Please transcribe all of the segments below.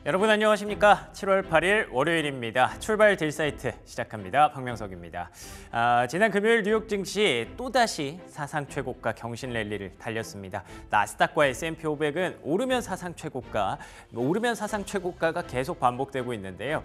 여러분 안녕하십니까? 7월 8일 월요일입니다. 출발 딜사이트 시작합니다. 박명석입니다. 지난 금요일 뉴욕 증시 또다시 사상 최고가 경신 랠리를 달렸습니다. 나스닥과 S&P 500은 오르면 사상 최고가가 계속 반복되고 있는데요.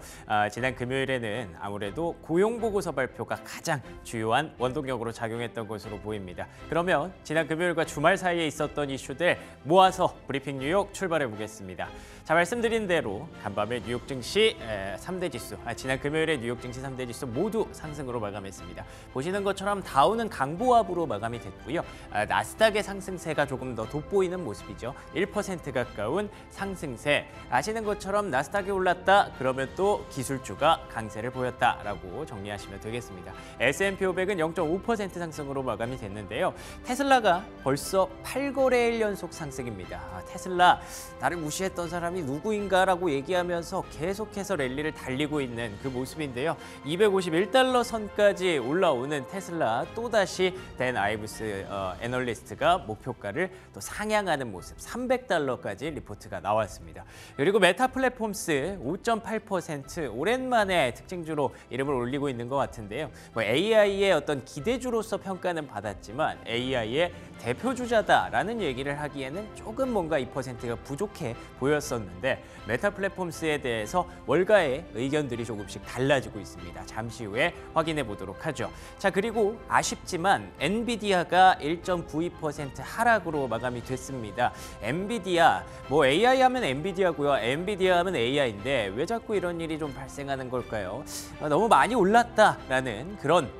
지난 금요일에는 아무래도 고용보고서 발표가 가장 주요한 원동력으로 작용했던 것으로 보입니다. 그러면 지난 금요일과 주말 사이에 있었던 이슈들 모아서 브리핑 뉴욕 출발해 보겠습니다. 자, 말씀드린 대로 간밤에 뉴욕 증시 3대 지수, 지난 금요일에 뉴욕 증시 3대 지수 모두 상승으로 마감했습니다. 보시는 것처럼 다우는 강보합으로 마감이 됐고요. 나스닥의 상승세가 조금 더 돋보이는 모습이죠. 1% 가까운 상승세. 아시는 것처럼 나스닥이 올랐다 그러면 또 기술주가 강세를 보였다라고 정리하시면 되겠습니다. S&P 500은 0.5% 상승으로 마감이 됐는데요. 테슬라가 벌써 8거래일 연속 상승입니다. 테슬라, 나를 무시했던 사람이 누구인가라고 얘기하면서 계속해서 랠리를 달리고 있는 그 모습인데요. 251달러 선까지 올라오는 테슬라, 또다시 댄 아이브스 애널리스트가 목표가를 또 상향하는 모습, 300달러까지 리포트가 나왔습니다. 그리고 메타 플랫폼스 5.8% 오랜만에 특징주로 이름을 올리고 있는 것 같은데요. AI의 어떤 기대주로서 평가는 받았지만 AI의 대표주자다라는 얘기를 하기에는 조금 뭔가 2%가 부족해 보였었는데 메타 플랫폼스에 대해서 월가의 의견들이 조금씩 달라지고 있습니다. 잠시 후에 확인해 보도록 하죠. 자, 그리고 아쉽지만 엔비디아가 1.92% 하락으로 마감이 됐습니다. 엔비디아, AI 하면 엔비디아고요. 엔비디아 하면 AI인데 왜 자꾸 이런 일이 좀 발생하는 걸까요? 너무 많이 올랐다라는 그런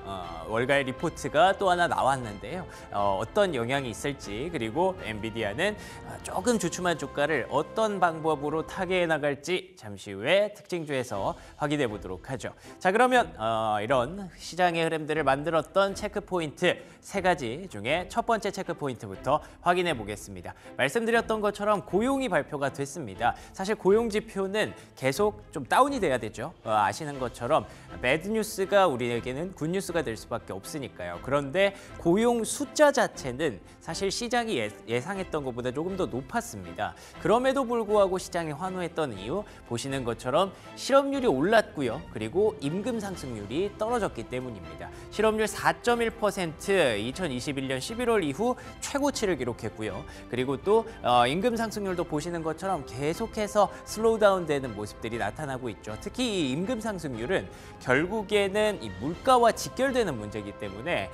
월가의 리포트가 또 하나 나왔는데요. 어떤 영향이 있을지, 그리고 엔비디아는 조금 주춤한 주가를 어떤 방법으로 타개해 나갈지 잠시 후에 특징주에서 확인해 보도록 하죠. 자, 그러면 이런 시장의 흐름들을 만들었던 체크포인트 3가지 중에 첫 번째 체크포인트부터 확인해 보겠습니다. 말씀드렸던 것처럼 고용이 발표가 됐습니다. 사실 고용 지표는 계속 좀 다운이 돼야 되죠. 아시는 것처럼 배드 뉴스가 우리에게는 굿 뉴스가 될 수밖에 없으니까요. 그런데 고용 숫자 자체는 사실 시장이 예상했던 것보다 조금 더 높았습니다. 그럼에도 불구하고 시장이 환호했던 이유, 보시는 것처럼 실업률이 올랐고요. 그리고 임금 상승률이 떨어졌기 때문입니다. 실업률 4.1% 2021년 11월 이후 최고치를 기록했고요. 그리고 또 임금 상승률도 보시는 것처럼 계속해서 슬로우 다운 되는 모습들이 나타나고 있죠. 특히 이 임금 상승률은 결국에는 이 물가와 직결되는 문제이기 때문에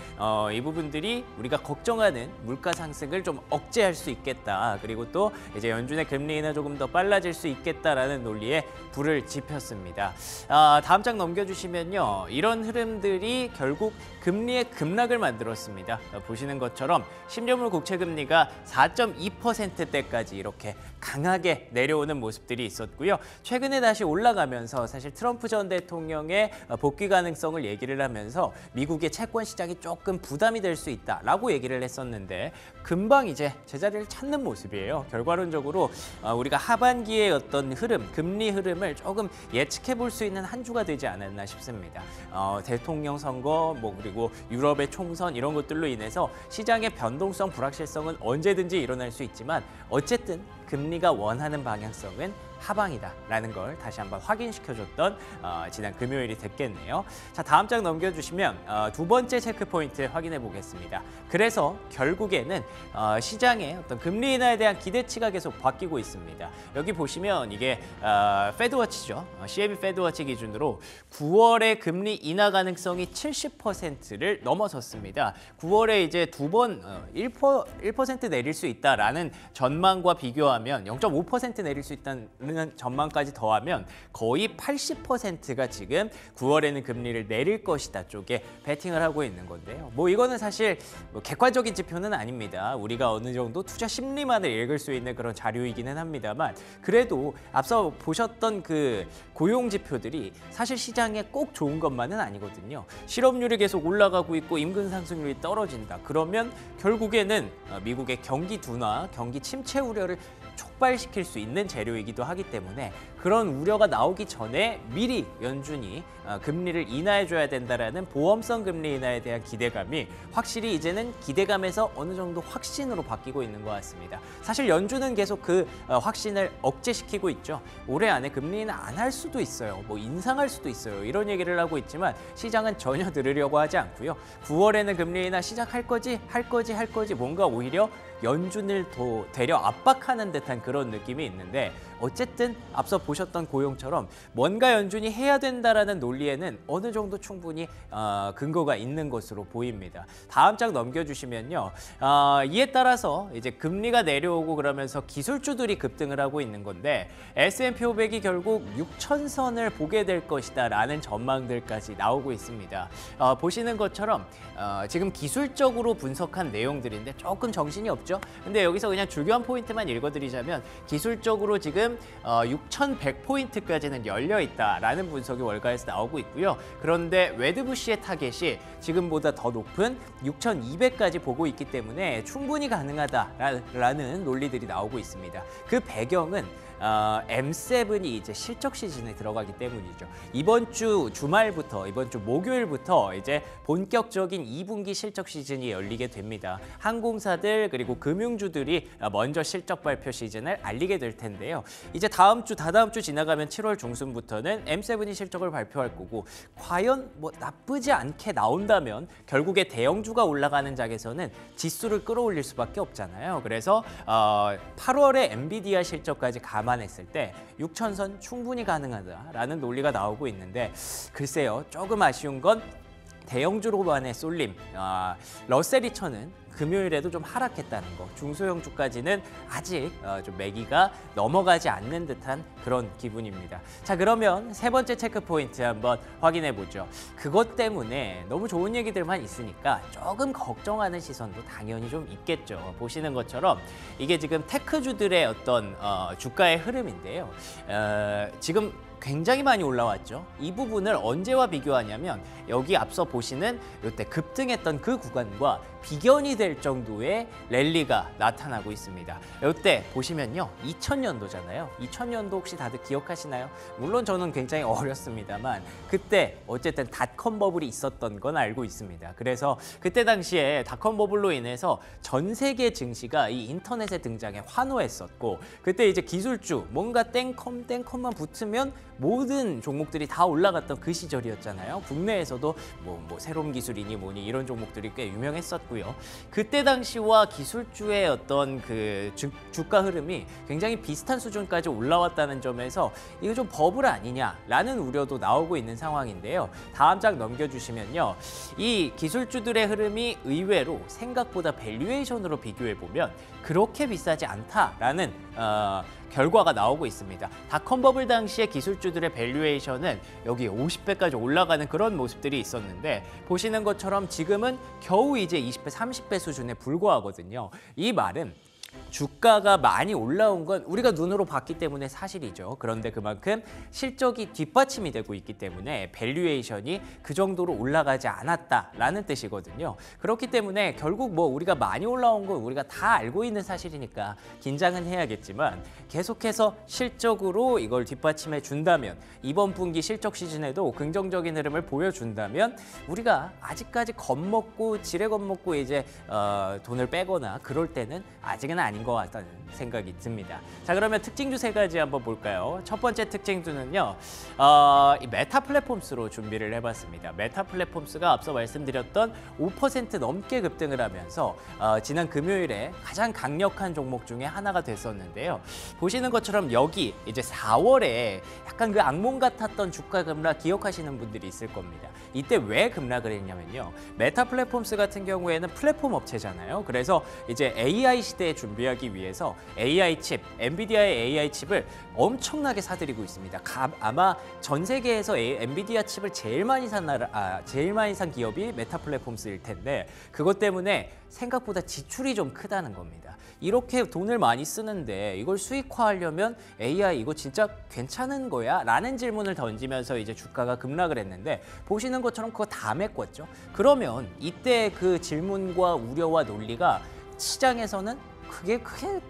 이 부분들이 우리가 걱정하는 물가 상승을 좀 억제할 수 있겠다. 그리고 또 이제 연준의 금리 인하 조금 더 빨라질 수 있겠다라는 논리에 불을 지폈습니다. 다음 장 넘겨주시면요. 이런 흐름들이 결국 금리의 급락을 만들었습니다. 보시는 것처럼 10년물 국채 금리가 4.2%대까지 이렇게 강하게 내려오는 모습들이 있었고요. 최근에 다시 올라가면서 사실 트럼프 전 대통령의 복귀 가능성을 얘기를 하면서 미국의 채권 시장이 조금 부담이 될 수 있다라고 얘기를 했었는데 금방 이제 제자리를 찾는 모습이에요. 결과론적으로 우리가 하반기의 어떤 흐름, 금리 흐름을 조금 예측해 볼 수 있는 한 주가 되지 않았나 싶습니다. 대통령 선거, 그리고 유럽의 총선 이런 것들로 인해서 시장의 변동성, 불확실성은 언제든지 일어날 수 있지만 어쨌든 금리가 원하는 방향성은 하방이다라는 걸 다시 한번 확인시켜줬던 지난 금요일이 됐겠네요. 자, 다음 장 넘겨주시면 두 번째 체크포인트 확인해 보겠습니다. 그래서 결국에는 시장의 어떤 금리 인하에 대한 기대치가 계속 바뀌고 있습니다. 여기 보시면 이게 페드워치죠. CME 페드워치 기준으로 9월에 금리 인하 가능성이 70%를 넘어섰습니다. 9월에 이제 두 번 1% 내릴 수 있다라는 전망과 비교하면 0.5% 내릴 수 있다는 전망까지 더하면 거의 80%가 지금 9월에는 금리를 내릴 것이다 쪽에 베팅을 하고 있는 건데요. 이거는 사실 객관적인 지표는 아닙니다. 우리가 어느 정도 투자 심리만을 읽을 수 있는 그런 자료이기는 합니다만 그래도 앞서 보셨던 그 고용 지표들이 사실 시장에 꼭 좋은 것만은 아니거든요. 실업률이 계속 올라가고 있고 임금 상승률이 떨어진다. 그러면 결국에는 미국의 경기 둔화, 경기 침체 우려를 촉발시킬 수 있는 재료이기도 하기 때문에 그런 우려가 나오기 전에 미리 연준이 금리를 인하해줘야 된다라는 보험성 금리 인하에 대한 기대감이 확실히 이제는 기대감에서 어느 정도 확신으로 바뀌고 있는 것 같습니다. 사실 연준은 계속 그 확신을 억제시키고 있죠. 올해 안에 금리 인하 안 할 수도 있어요. 뭐 인상할 수도 있어요. 이런 얘기를 하고 있지만 시장은 전혀 들으려고 하지 않고요. 9월에는 금리 인하 시작할 거지, 할 거지 뭔가 오히려 연준을 더 되려 압박하는 듯한 그런 느낌이 있는데 어쨌든 앞서 보셨던 고용처럼 뭔가 연준이 해야 된다라는 논리에는 어느 정도 충분히 근거가 있는 것으로 보입니다. 다음 장 넘겨주시면요. 이에 따라서 이제 금리가 내려오고 그러면서 기술주들이 급등을 하고 있는 건데 S&P 500이 결국 6,000선을 보게 될 것이다라는 전망들까지 나오고 있습니다. 보시는 것처럼 지금 기술적으로 분석한 내용들인데 조금 정신이 없죠. 근데 여기서 그냥 주요한 포인트만 읽어드리자면 기술적으로 지금 6,100포인트까지는 열려 있다라는 분석이 월가에서 나오고 있고요. 그런데 웨드부시의 타겟이 지금보다 더 높은 6,200까지 보고 있기 때문에 충분히 가능하다라는 논리들이 나오고 있습니다. 그 배경은 M7이 이제 실적 시즌에 들어가기 때문이죠. 이번 주 주말부터 이번 주 목요일부터 이제 본격적인 2분기 실적 시즌이 열리게 됩니다. 항공사들 그리고 금융주들이 먼저 실적 발표 시즌을 알리게 될 텐데요. 이제 다다음 주 지나가면 7월 중순부터는 M7이 실적을 발표할 거고 과연 뭐 나쁘지 않게 나온다면 결국에 대형주가 올라가는 장에서는 지수를 끌어올릴 수밖에 없잖아요. 그래서 8월에 엔비디아 실적까지 감안했을 때 6,000선 충분히 가능하다라는 논리가 나오고 있는데 글쎄요. 조금 아쉬운 건 대형주로만의 쏠림, 러셀 2000은 금요일에도 좀 하락했다는 거. 중소형주까지는 아직 좀 매기가 넘어가지 않는 듯한 그런 기분입니다. 자, 그러면 세 번째 체크 포인트 한번 확인해 보죠. 그것 때문에 너무 좋은 얘기들만 있으니까 조금 걱정하는 시선도 당연히 좀 있겠죠. 보시는 것처럼 이게 지금 테크주들의 어떤 주가의 흐름인데요. 지금 굉장히 많이 올라왔죠. 이 부분을 언제와 비교하냐면 여기 앞서 보시는 이때 급등했던 그 구간과 비견이 될 정도의 랠리가 나타나고 있습니다. 이때 보시면요. 2000년도잖아요. 2000년도 혹시 다들 기억하시나요? 물론 저는 굉장히 어렸습니다만 그때 어쨌든 닷컴 버블이 있었던 건 알고 있습니다. 그래서 그때 당시에 닷컴 버블로 인해서 전 세계 증시가 이 인터넷에 등장해 환호했었고 그때 이제 기술주 뭔가 땡컴만 붙으면 모든 종목들이 다 올라갔던 그 시절이었잖아요. 국내에서도 뭐 새로운 기술이니 뭐니 이런 종목들이 꽤 유명했었고요. 그때 당시와 기술주의 어떤 그 주가 흐름이 굉장히 비슷한 수준까지 올라왔다는 점에서 이거 좀 버블 아니냐라는 우려도 나오고 있는 상황인데요. 다음 장 넘겨주시면요. 이 기술주들의 흐름이 의외로 생각보다 밸류에이션으로 비교해보면 그렇게 비싸지 않다라는 결과가 나오고 있습니다. 닷컴 버블 당시의 기술주들의 밸류에이션은 여기 50배까지 올라가는 그런 모습들이 있었는데 보시는 것처럼 지금은 겨우 이제 20배, 30배 수준에 불과하거든요. 이 말은 주가가 많이 올라온 건 우리가 눈으로 봤기 때문에 사실이죠. 그런데 그만큼 실적이 뒷받침이 되고 있기 때문에 밸류에이션이 그 정도로 올라가지 않았다라는 뜻이거든요. 그렇기 때문에 결국 뭐 우리가 많이 올라온 건 우리가 다 알고 있는 사실이니까 긴장은 해야겠지만 계속해서 실적으로 이걸 뒷받침해 준다면 이번 분기 실적 시즌에도 긍정적인 흐름을 보여준다면 우리가 아직까지 겁먹고 지레 겁먹고 이제 돈을 빼거나 그럴 때는 아직은 아닌 것 같다는 생각이 듭니다. 자, 그러면 특징주 세 가지 한번 볼까요? 첫 번째 특징주는요. 이 메타 플랫폼스로 준비를 해봤습니다. 메타 플랫폼스가 앞서 말씀드렸던 5% 넘게 급등을 하면서 지난 금요일에 가장 강력한 종목 중에 하나가 됐었는데요. 보시는 것처럼 여기 이제 4월에 약간 그 악몽 같았던 주가 급락 기억하시는 분들이 있을 겁니다. 이때 왜 급락을 했냐면요. 메타 플랫폼스 같은 경우에는 플랫폼 업체잖아요. 그래서 이제 AI 시대에 준비하기 위해서 AI 칩, 엔비디아의 AI 칩을 엄청나게 사들이고 있습니다. 아마 전 세계에서 엔비디아 칩을 제일 많이 산 기업이 메타 플랫폼스일 텐데 그것 때문에 생각보다 지출이 좀 크다는 겁니다. 이렇게 돈을 많이 쓰는데 이걸 수익화하려면 AI 이거 진짜 괜찮은 거야? 라는 질문을 던지면서 이제 주가가 급락을 했는데 보시는 것처럼 그거 다 메꿨죠. 그러면 이때 그 질문과 우려와 논리가 시장에서는 크게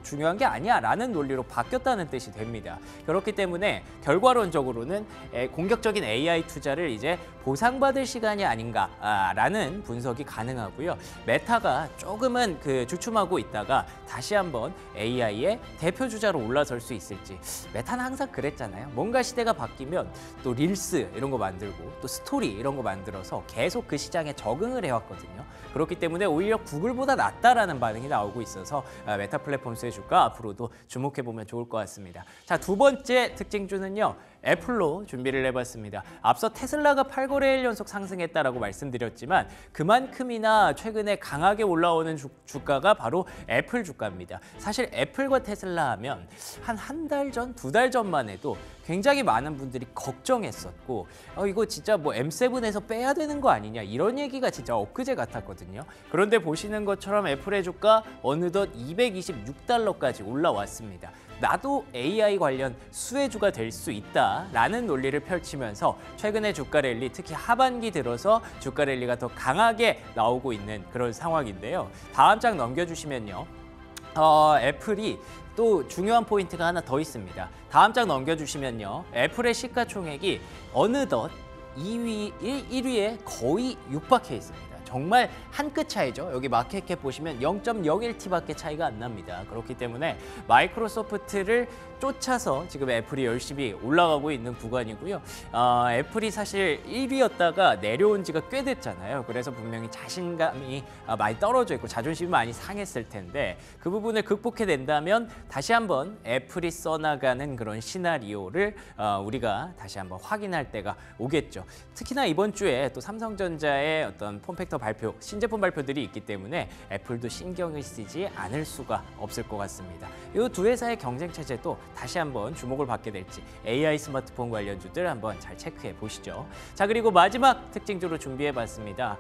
중요한 게 아니야라는 논리로 바뀌었다는 뜻이 됩니다. 그렇기 때문에 결과론적으로는 공격적인 AI 투자를 이제 보상받을 시간이 아닌가라는 분석이 가능하고요. 메타가 조금은 주춤하고 있다가 다시 한번 AI의 대표 주자로 올라설 수 있을지. 메타는 항상 그랬잖아요. 뭔가 시대가 바뀌면 또 릴스 이런 거 만들고 또 스토리 이런 거 만들어서 계속 그 시장에 적응을 해왔거든요. 그렇기 때문에 오히려 구글보다 낫다라는 반응이 나오고 있어서 메타 플랫폼스의 주가 앞으로도 주목해보면 좋을 것 같습니다. 자, 두 번째 특징주는요. 애플로 준비를 해봤습니다. 앞서 테슬라가 8거래일 연속 상승했다라고 말씀드렸지만 그만큼이나 최근에 강하게 올라오는 주가가 바로 애플 주가입니다. 사실 애플과 테슬라 하면 한 달 전, 2달 전만 해도 굉장히 많은 분들이 걱정했었고 이거 진짜 뭐 M7에서 빼야 되는 거 아니냐 이런 얘기가 진짜 엊그제 같았거든요. 그런데 보시는 것처럼 애플의 주가 어느덧 226달러까지 올라왔습니다. 나도 AI 관련 수혜주가 될 수 있다라는 논리를 펼치면서 최근에 주가 랠리, 특히 하반기 들어서 주가 랠리가 더 강하게 나오고 있는 그런 상황인데요. 다음 장 넘겨주시면요. 애플이 또 중요한 포인트가 하나 더 있습니다. 다음 장 넘겨주시면요. 애플의 시가총액이 어느덧 1위에 거의 육박해 있습니다. 정말 한 끗 차이죠. 여기 마켓캡 보시면 0.01T밖에 차이가 안 납니다. 그렇기 때문에 마이크로소프트를 쫓아서 지금 애플이 열심히 올라가고 있는 구간이고요. 애플이 사실 1위였다가 내려온 지가 꽤 됐잖아요. 그래서 분명히 자신감이 많이 떨어져 있고 자존심이 많이 상했을 텐데 그 부분을 극복해낸다면 다시 한번 애플이 써나가는 그런 시나리오를 우리가 다시 한번 확인할 때가 오겠죠. 특히나 이번 주에 또 삼성전자의 어떤 폼팩터 발표, 신제품 발표들이 있기 때문에 애플도 신경을 쓰지 않을 수가 없을 것 같습니다. 이 두 회사의 경쟁 체제도 다시 한번 주목을 받게 될지 AI 스마트폰 관련주들 한번 잘 체크해 보시죠. 자, 그리고 마지막 특징주로 준비해봤습니다.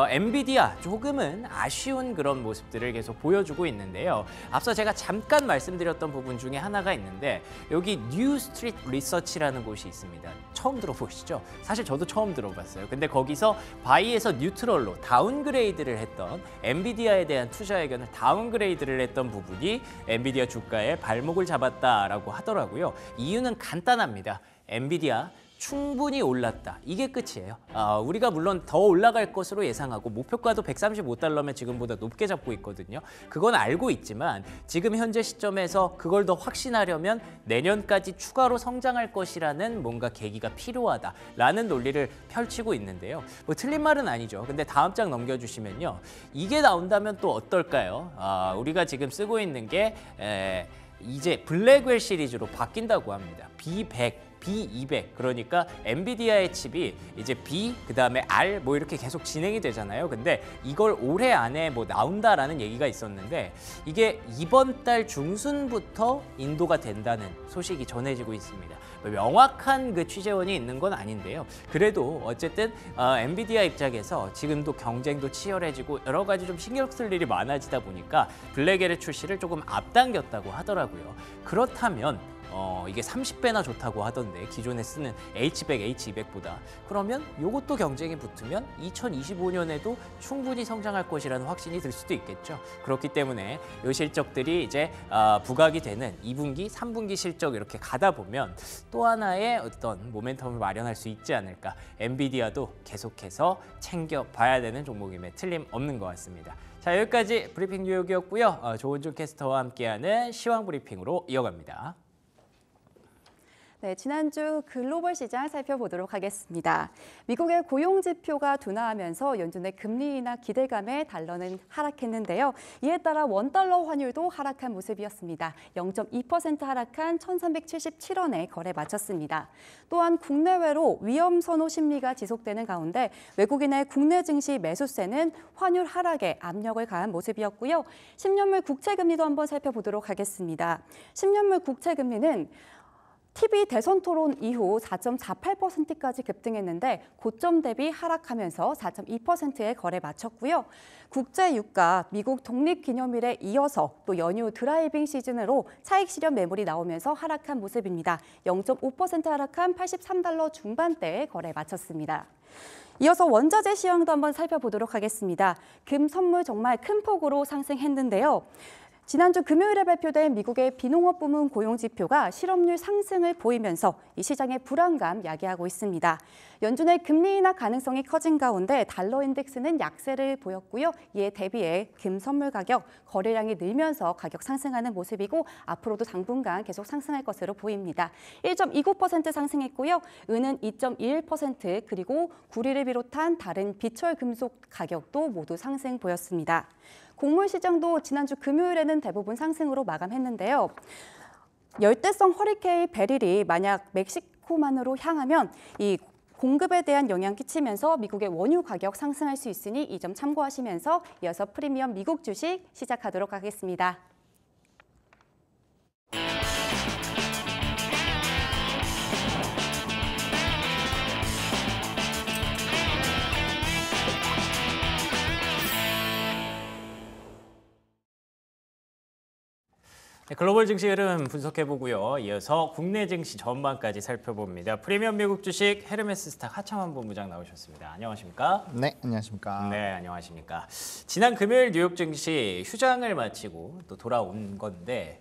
엔비디아 조금은 아쉬운 그런 모습들을 계속 보여주고 있는데요. 앞서 제가 잠깐 말씀드렸던 부분 중에 하나가 있는데 여기 뉴 스트리트 리서치라는 곳이 있습니다. 처음 들어보시죠? 사실 저도 처음 들어봤어요. 근데 거기서 바이에서 뉴트럴로 다운그레이드를 했던 엔비디아에 대한 투자 의견을 다운그레이드를 했던 부분이 엔비디아 주가에 발목을 잡았다라고 하더라고요. 이유는 간단합니다. 엔비디아 충분히 올랐다. 이게 끝이에요. 우리가 물론 더 올라갈 것으로 예상하고 목표가도 135달러면 지금보다 높게 잡고 있거든요. 그건 알고 있지만 지금 현재 시점에서 그걸 더 확신하려면 내년까지 추가로 성장할 것이라는 뭔가 계기가 필요하다라는 논리를 펼치고 있는데요. 뭐 틀린 말은 아니죠. 근데 다음 장 넘겨주시면요. 이게 나온다면 또 어떨까요? 우리가 지금 쓰고 있는 게 이제 블랙웰 시리즈로 바뀐다고 합니다. B100, B200 그러니까 엔비디아의 칩이 이제 B 그다음에 R 뭐 이렇게 계속 진행이 되잖아요. 근데 이걸 올해 안에 뭐 나온다라는 얘기가 있었는데 이게 이번 달 중순부터 인도가 된다는 소식이 전해지고 있습니다. 명확한 그 취재원이 있는 건 아닌데요. 그래도 어쨌든 엔비디아 입장에서 지금도 경쟁도 치열해지고 여러 가지 좀 신경 쓸 일이 많아지다 보니까 블랙웰의 출시를 조금 앞당겼다고 하더라고요. 그렇다면 이게 30배나 좋다고 하던데 기존에 쓰는 H100, H200보다 그러면 이것도 경쟁이 붙으면 2025년에도 충분히 성장할 것이라는 확신이 들 수도 있겠죠. 그렇기 때문에 이 실적들이 이제 부각이 되는 2분기, 3분기 실적 이렇게 가다 보면 또 하나의 어떤 모멘텀을 마련할 수 있지 않을까. 엔비디아도 계속해서 챙겨봐야 되는 종목임에 틀림없는 것 같습니다. 자, 여기까지 브리핑 뉴욕이었고요. 조은준 캐스터와 함께하는 시황 브리핑으로 이어갑니다. 네, 지난주 글로벌 시장 살펴보도록 하겠습니다. 미국의 고용 지표가 둔화하면서 연준의 금리 인하 기대감에 달러는 하락했는데요. 이에 따라 원달러 환율도 하락한 모습이었습니다. 0.2% 하락한 1,377원에 거래 마쳤습니다. 또한 국내외로 위험 선호 심리가 지속되는 가운데 외국인의 국내 증시 매수세는 환율 하락에 압력을 가한 모습이었고요. 10년물 국채 금리도 한번 살펴보도록 하겠습니다. 10년물 국채 금리는 TV 대선 토론 이후 4.48%까지 급등했는데 고점 대비 하락하면서 4.2%에 거래 마쳤고요. 국제 유가 미국 독립기념일에 이어서 또 연휴 드라이빙 시즌으로 차익 실현 매물이 나오면서 하락한 모습입니다. 0.5% 하락한 83달러 중반대에 거래 마쳤습니다. 이어서 원자재 시황도 한번 살펴보도록 하겠습니다. 금 선물 정말 큰 폭으로 상승했는데요. 지난주 금요일에 발표된 미국의 비농업 부문 고용 지표가 실업률 상승을 보이면서 이 시장의 불안감 야기하고 있습니다. 연준의 금리 인하 가능성이 커진 가운데 달러 인덱스는 약세를 보였고요. 이에 대비해 금 선물 가격, 거래량이 늘면서 가격 상승하는 모습이고 앞으로도 당분간 계속 상승할 것으로 보입니다. 1.29% 상승했고요. 은은 2.21% 그리고 구리를 비롯한 다른 비철 금속 가격도 모두 상승 보였습니다. 곡물 시장도 지난주 금요일에는 대부분 상승으로 마감했는데요. 열대성 허리케인 베릴이 만약 멕시코만으로 향하면 이 공급에 대한 영향 끼치면서 미국의 원유 가격 상승할 수 있으니 이 점 참고하시면서 이어서 프리미엄 미국 주식 시작하도록 하겠습니다. 네, 글로벌 증시 흐름 분석해보고요. 이어서 국내 증시 전망까지 살펴봅니다. 프리미엄 미국 주식 헤르메스 스탁 하창환 본부장 나오셨습니다. 안녕하십니까? 네, 안녕하십니까? 네, 안녕하십니까? 지난 금요일 뉴욕 증시 휴장을 마치고 또 돌아온 건데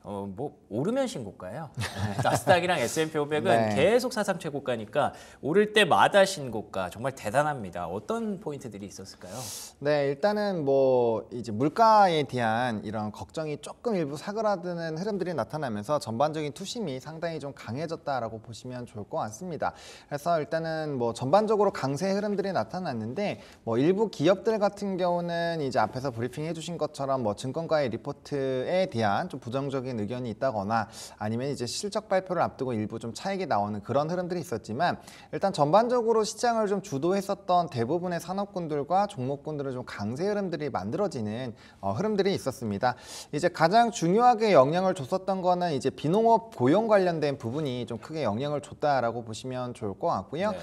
뭐 오르면 신고가예요. 네, 나스닥이랑 S&P 500은 네. 계속 사상 최고가니까 오를 때마다 신고가 정말 대단합니다. 어떤 포인트들이 있었을까요? 네, 일단은 뭐 이제 물가에 대한 이런 걱정이 조금 일부 사그라드는 흐름들이 나타나면서 전반적인 투심이 상당히 좀 강해졌다라고 보시면 좋을 것 같습니다. 그래서 일단은 뭐 전반적으로 강세 흐름들이 나타났는데 뭐 일부 기업들 같은 경우는 이제 앞에서 브리핑 해주신 것처럼 뭐 증권가의 리포트에 대한 좀 부정적인 의견이 있다거나 아니면 이제 실적 발표를 앞두고 일부 좀 차익이 나오는 그런 흐름들이 있었지만 일단 전반적으로 시장을 좀 주도했었던 대부분의 산업군들과 종목군들은 좀 강세 흐름들이 만들어지는 흐름들이 있었습니다. 이제 가장 중요하게 영향을 줬었던 거는 이제 비농업 고용 관련된 부분이 좀 크게 영향을 줬다라고 보시면 좋을 것 같고요. 네.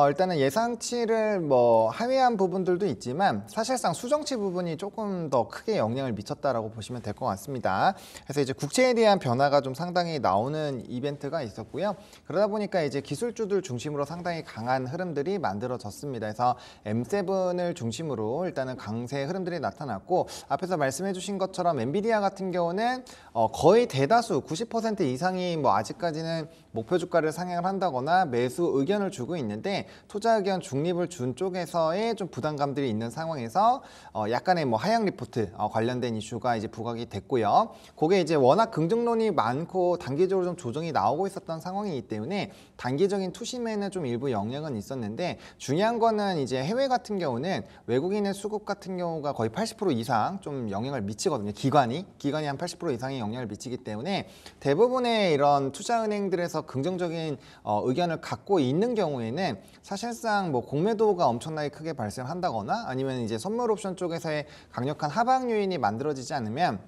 일단은 예상치를 뭐 하회한 부분들도 있지만 사실상 수정치 부분이 조금 더 크게 영향을 미쳤다라고 보시면 될 것 같습니다. 그래서 이제 국채에 대한 변화가 좀 상당히 나오는 이벤트가 있었고요. 그러다 보니까 이제 기술주들 중심으로 상당히 강한 흐름들이 만들어졌습니다. 그래서 M7을 중심으로 일단은 강세 흐름들이 나타났고 앞에서 말씀해 주신 것처럼 엔비디아 같은 경우는 거의 대다수 90% 이상이 뭐 아직까지는 목표 주가를 상향을 한다거나 매수 의견을 주고 있는데 투자 의견 중립을 준 쪽에서의 좀 부담감들이 있는 상황에서 약간의 뭐 하향 리포트 관련된 이슈가 이제 부각이 됐고요. 그게 이제 워낙 긍정론이 많고 단기적으로 좀 조정이 나오고 있었던 상황이기 때문에 단기적인 투심에는 좀 일부 영향은 있었는데 중요한 거는 이제 해외 같은 경우는 외국인의 수급 같은 경우가 거의 80% 이상 좀 영향을 미치거든요. 기관이 한 80% 이상의 영향을 미치기 때문에 대부분의 이런 투자은행들에서 긍정적인 의견을 갖고 있는 경우에는 사실상 뭐 공매도가 엄청나게 크게 발생한다거나 아니면 이제 선물 옵션 쪽에서의 강력한 하방 요인이 만들어지지 않으면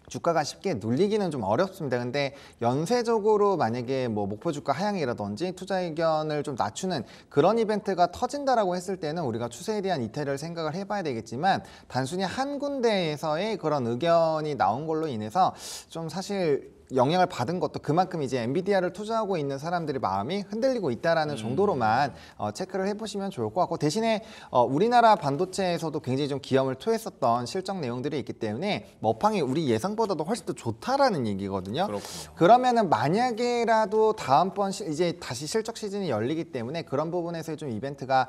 주가가 쉽게 눌리기는 좀 어렵습니다. 근데 연쇄적으로 만약에 뭐 목표 주가 하향이라든지 투자 의견을 좀 낮추는 그런 이벤트가 터진다라고 했을 때는 우리가 추세에 대한 이탈을 생각을 해봐야 되겠지만 단순히 한 군데에서의 그런 의견이 나온 걸로 인해서 좀 사실 영향을 받은 것도 그만큼 이제 엔비디아를 투자하고 있는 사람들의 마음이 흔들리고 있다라는 정도로만 체크를 해보시면 좋을 것 같고 대신에 우리나라 반도체에서도 굉장히 좀 기염을 토했었던 실적 내용들이 있기 때문에 업황이 우리 예상보다도 훨씬 더 좋다라는 얘기거든요. 그렇군요. 그러면은 만약에라도 다음번 이제 다시 실적 시즌이 열리기 때문에 그런 부분에서의 좀 이벤트가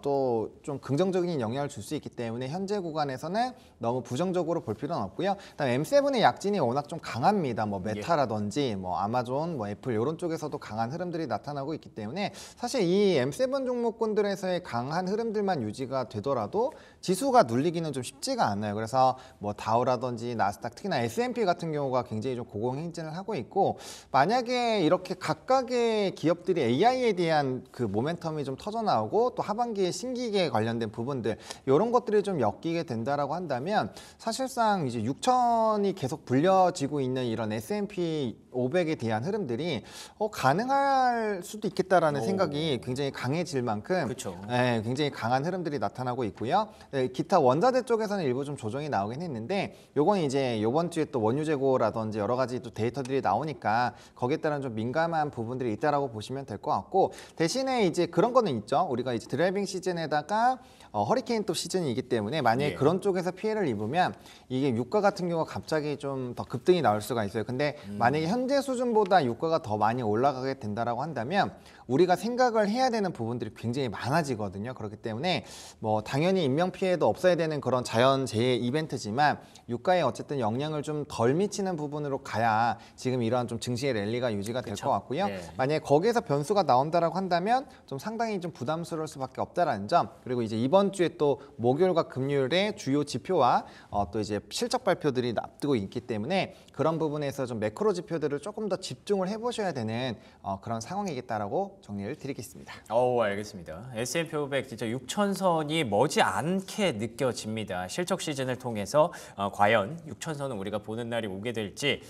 또 좀 긍정적인 영향을 줄 수 있기 때문에 현재 구간에서는 너무 부정적으로 볼 필요는 없고요. 그다음 M7의 약진이 워낙 좀 강합니다. 뭐 메타라든지 뭐 아마존, 뭐 애플 이런 쪽에서도 강한 흐름들이 나타나고 있기 때문에 사실 이 M7 종목군들에서의 강한 흐름들만 유지가 되더라도 지수가 눌리기는 좀 쉽지가 않아요. 그래서 뭐 다우라든지 나스닥 특히나 S&P 같은 경우가 굉장히 좀 고공행진을 하고 있고 만약에 이렇게 각각의 기업들이 AI에 대한 그 모멘텀이 좀 터져 나오고 또 하반기에 신기계 관련된 부분들 이런 것들이 좀 엮이게 된다라고 한다면 사실상 이제 6천이 계속 불려지고 있는 이런 S&P 500에 대한 흐름들이 가능할 수도 있겠다라는 생각이 굉장히 강해질 만큼 그쵸. 네, 굉장히 강한 흐름들이 나타나고 있고요. 네, 기타 원자재 쪽에서는 일부 좀 조정이 나오긴 했는데 요건 이제 요번 주에 또 원유 재고라든지 여러 가지 또 데이터들이 나오니까 거기에 따른 좀 민감한 부분들이 있다라고 보시면 될 것 같고, 대신에 이제 그런 거는 있죠. 우리가 이제 드라이빙 시즌에다가 허리케인 또 시즌이기 때문에 만약에 예. 그런 쪽에서 피해를 입으면 이게 유가 같은 경우가 갑자기 좀 더 급등이 나올 수가 있어요. 근데 만약에 현재 수준보다 유가가 더 많이 올라가게 된다라고 한다면 우리가 생각을 해야 되는 부분들이 굉장히 많아지거든요. 그렇기 때문에 뭐 당연히 인명 피해도 없어야 되는 그런 자연재해 이벤트지만 유가에 어쨌든 영향을 좀 덜 미치는 부분으로 가야 지금 이러한 좀 증시의 랠리가 유지가 될 것 같고요. 네. 만약에 거기에서 변수가 나온다라고 한다면 좀 상당히 좀 부담스러울 수밖에 없다라는 점, 그리고 이제 이번 주에 또 목요일과 금요일에 주요 지표와 또 이제 실적 발표들이 앞두고 있기 때문에 그런 부분에서 좀 매크로 지표들을 조금 더 집중을 해보셔야 되는 그런 상황이겠다라고 정리를 드리겠습니다. 알겠습니다. S&P 500 진짜 6천선이 머지 않게 느껴집니다. 실적 시즌을 통해서 과연 6천선은 우리가 보는 날이 오게 될지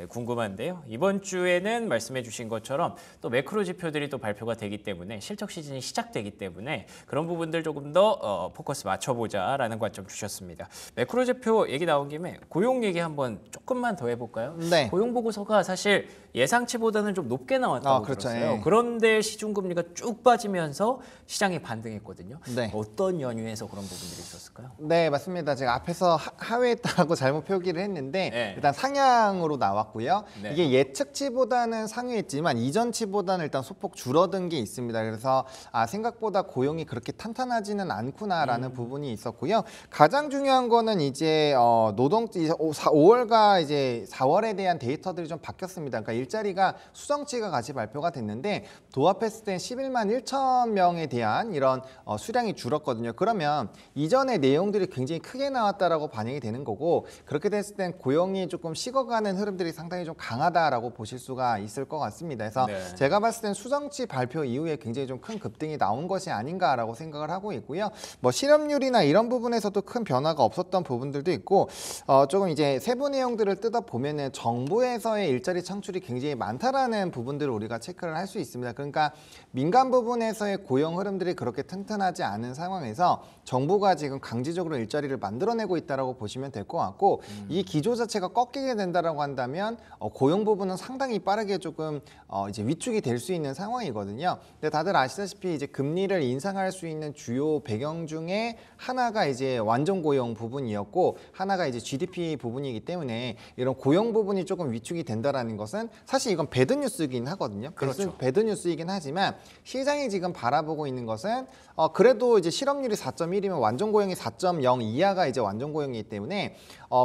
궁금한데요. 이번 주에는 말씀해 주신 것처럼 또 매크로 지표들이 또 발표가 되기 때문에 실적 시즌이 시작되기 때문에 그런 부분들 조금 더 포커스 맞춰보자라는 관점 주셨습니다. 매크로 지표 얘기 나온 김에 고용 얘기 한번 조금만 더 해볼까요? 네. 고용 보고서가 사실 예상치보다는 좀 높게 나왔다고 그렇죠. 들었어요. 예. 그런데 시중금리가 쭉 빠지면서 시장이 반등했거든요. 네. 어떤 연유에서 그런 부분들이 있었을까요? 네, 맞습니다. 제가 앞에서 하회했다고 잘못 표기를 했는데 네. 일단 상향으로 나왔고요. 네. 이게 예측치보다는 상회했지만 이전치보다는 일단 소폭 줄어든 게 있습니다. 그래서 생각보다 고용이 그렇게 탄탄하지는 않구나라는 부분이 있었고요. 가장 중요한 거는 이제 노동 5월과 이제 4월에 대한 데이터들이 좀 바뀌었습니다. 그러니까 일자리가 수정치가 같이 발표가 됐는데 도합했을 때 11만 1천 명에 대한 이런 수량이 줄었거든요. 그러면 이전의 내용들이 굉장히 크게 나왔다라고 반영이 되는 거고, 그렇게 됐을 땐 고용이 조금 식어가는 흐름들이 상당히 좀 강하다라고 보실 수가 있을 것 같습니다. 그래서 네. 제가 봤을 땐 수정치 발표 이후에 굉장히 좀 큰 급등이 나온 것이 아닌가라고 생각을 하고 있고요. 뭐 실업률이나 이런 부분에서도 큰 변화가 없었던 부분들도 있고, 조금 이제 세부 내용들을 뜯어 보면은 정부에서의 일자리 창출이 굉장히 많다라는 부분들을 우리가 체크를 할 수 있습니다. 그러니까 민간 부분에서의 고용 흐름들이 그렇게 튼튼하지 않은 상황에서 정부가 지금 강제적으로 일자리를 만들어내고 있다라고 보시면 될 것 같고, 이 기조 자체가 꺾이게 된다라고 한다면 고용 부분은 상당히 빠르게 조금 이제 위축이 될 수 있는 상황이거든요. 근데 다들 아시다시피 이제 금리를 인상할 수 있는 주요 배경 중에 하나가 이제 완전 고용 부분이었고 하나가 이제 GDP 부분이기 때문에 이런 고용 부분이 조금 위축이 된다라는 것은 사실 이건 배드 뉴스이긴 하거든요. 그렇죠. 배드 뉴스이긴 하지만 시장이 지금 바라보고 있는 것은 그래도 이제 실업률이 4.1이면 완전 고용이 4.0 이하가 이제 완전 고용이기 때문에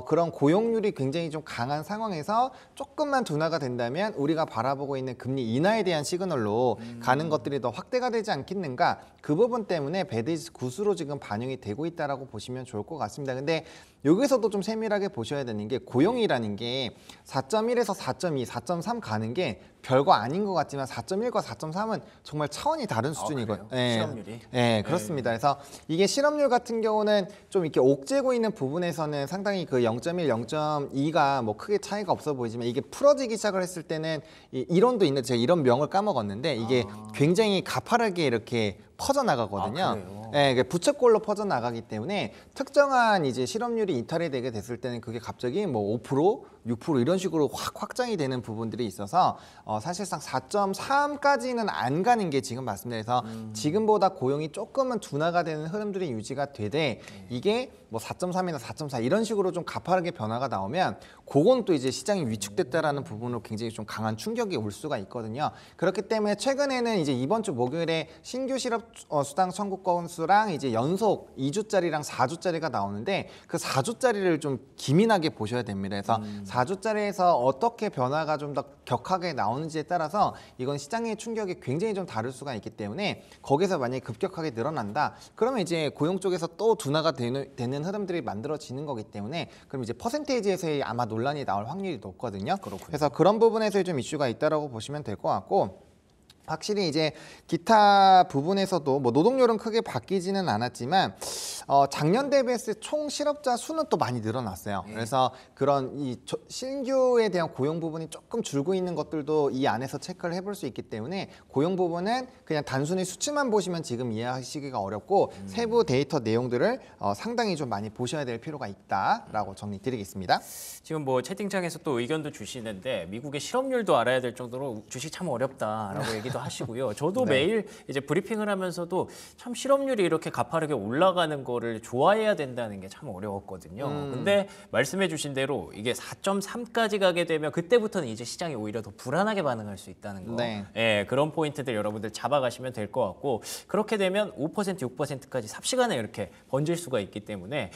그런 고용률이 굉장히 좀 강한 상황에서 조금만 둔화가 된다면 우리가 바라보고 있는 금리 인하에 대한 시그널로 가는 것들이 더 확대가 되지 않겠는가, 그 부분 때문에 배드 구수로 지금 반영이 되고 있다라고 보시면 좋을 것 같습니다. 근데 여기서도 좀 세밀하게 보셔야 되는 게 고용이라는 게 4.1에서 4.2, 4.3 가는 게 별거 아닌 것 같지만 4.1과 4.3은 정말 차원이 다른 수준이거든요. 그래요? 실업률이? 네, 그렇습니다. 그래서 이게 실업률 같은 경우는 좀 이렇게 옥죄고 있는 부분에서는 상당히 그 0.1, 0.2가 뭐 크게 차이가 없어 보이지만 이게 풀어지기 시작을 했을 때는 이론도 있는데 제가 이런 명을 까먹었는데 이게 굉장히 가파르게 이렇게 퍼져나가거든요. 그래요? 네, 부채꼴로 퍼져나가기 때문에 특정한 이제 실업률이 이탈이 되게 됐을 때는 그게 갑자기 뭐 5%, 6% 이런 식으로 확 확장이 되는 부분들이 있어서 사실상 4.3까지는 안 가는 게 지금 말씀드려서 지금보다 고용이 조금은 둔화가 되는 흐름들이 유지가 되되 이게 뭐 4.3이나 4.4 이런 식으로 좀 가파르게 변화가 나오면 그건 또 이제 시장이 위축됐다라는 부분으로 굉장히 좀 강한 충격이 올 수가 있거든요. 그렇기 때문에 최근에는 이제 이번 주 목요일에 신규 실업 수당 청구 건수랑 이제 연속 2주짜리랑 4주짜리가 나오는데 그 4주짜리를 좀 기민하게 보셔야 됩니다. 그래서 4주짜리에서 어떻게 변화가 좀 더 격하게 나오는지에 따라서 이건 시장의 충격이 굉장히 좀 다를 수가 있기 때문에 거기서 만약에 급격하게 늘어난다 그러면 이제 고용 쪽에서 또 둔화가 되는 흐름들이 만들어지는 거기 때문에 그럼 이제 퍼센테이지에서의 아마 논란이 나올 확률이 높거든요. 그렇군요. 그래서 그런 부분에서 좀 이슈가 있다라고 보시면 될 것 같고, 확실히 이제 기타 부분에서도 뭐 노동요는 크게 바뀌지는 않았지만 작년 대비했을 때 총 실업자 수는 또 많이 늘어났어요. 그래서 그런 이 신규에 대한 고용 부분이 조금 줄고 있는 것들도 이 안에서 체크를 해볼 수 있기 때문에 고용 부분은 그냥 단순히 수치만 보시면 지금 이해하시기가 어렵고 세부 데이터 내용들을 상당히 좀 많이 보셔야 될 필요가 있다라고 정리드리겠습니다. 지금 뭐 채팅창에서 또 의견도 주시는데 미국의 실업률도 알아야 될 정도로 주식 참 어렵다라고 얘기도 하시고요. 저도 네. 매일 이제 브리핑을 하면서도 참 실업률이 이렇게 가파르게 올라가는 거를 좋아해야 된다는 게 참 어려웠거든요. 근데 말씀해 주신 대로 이게 4.3까지 가게 되면 그때부터는 이제 시장이 오히려 더 불안하게 반응할 수 있다는 거. 네. 예, 그런 포인트들 여러분들 잡아가시면 될 것 같고 그렇게 되면 5%, 6%까지 삽시간에 이렇게 번질 수가 있기 때문에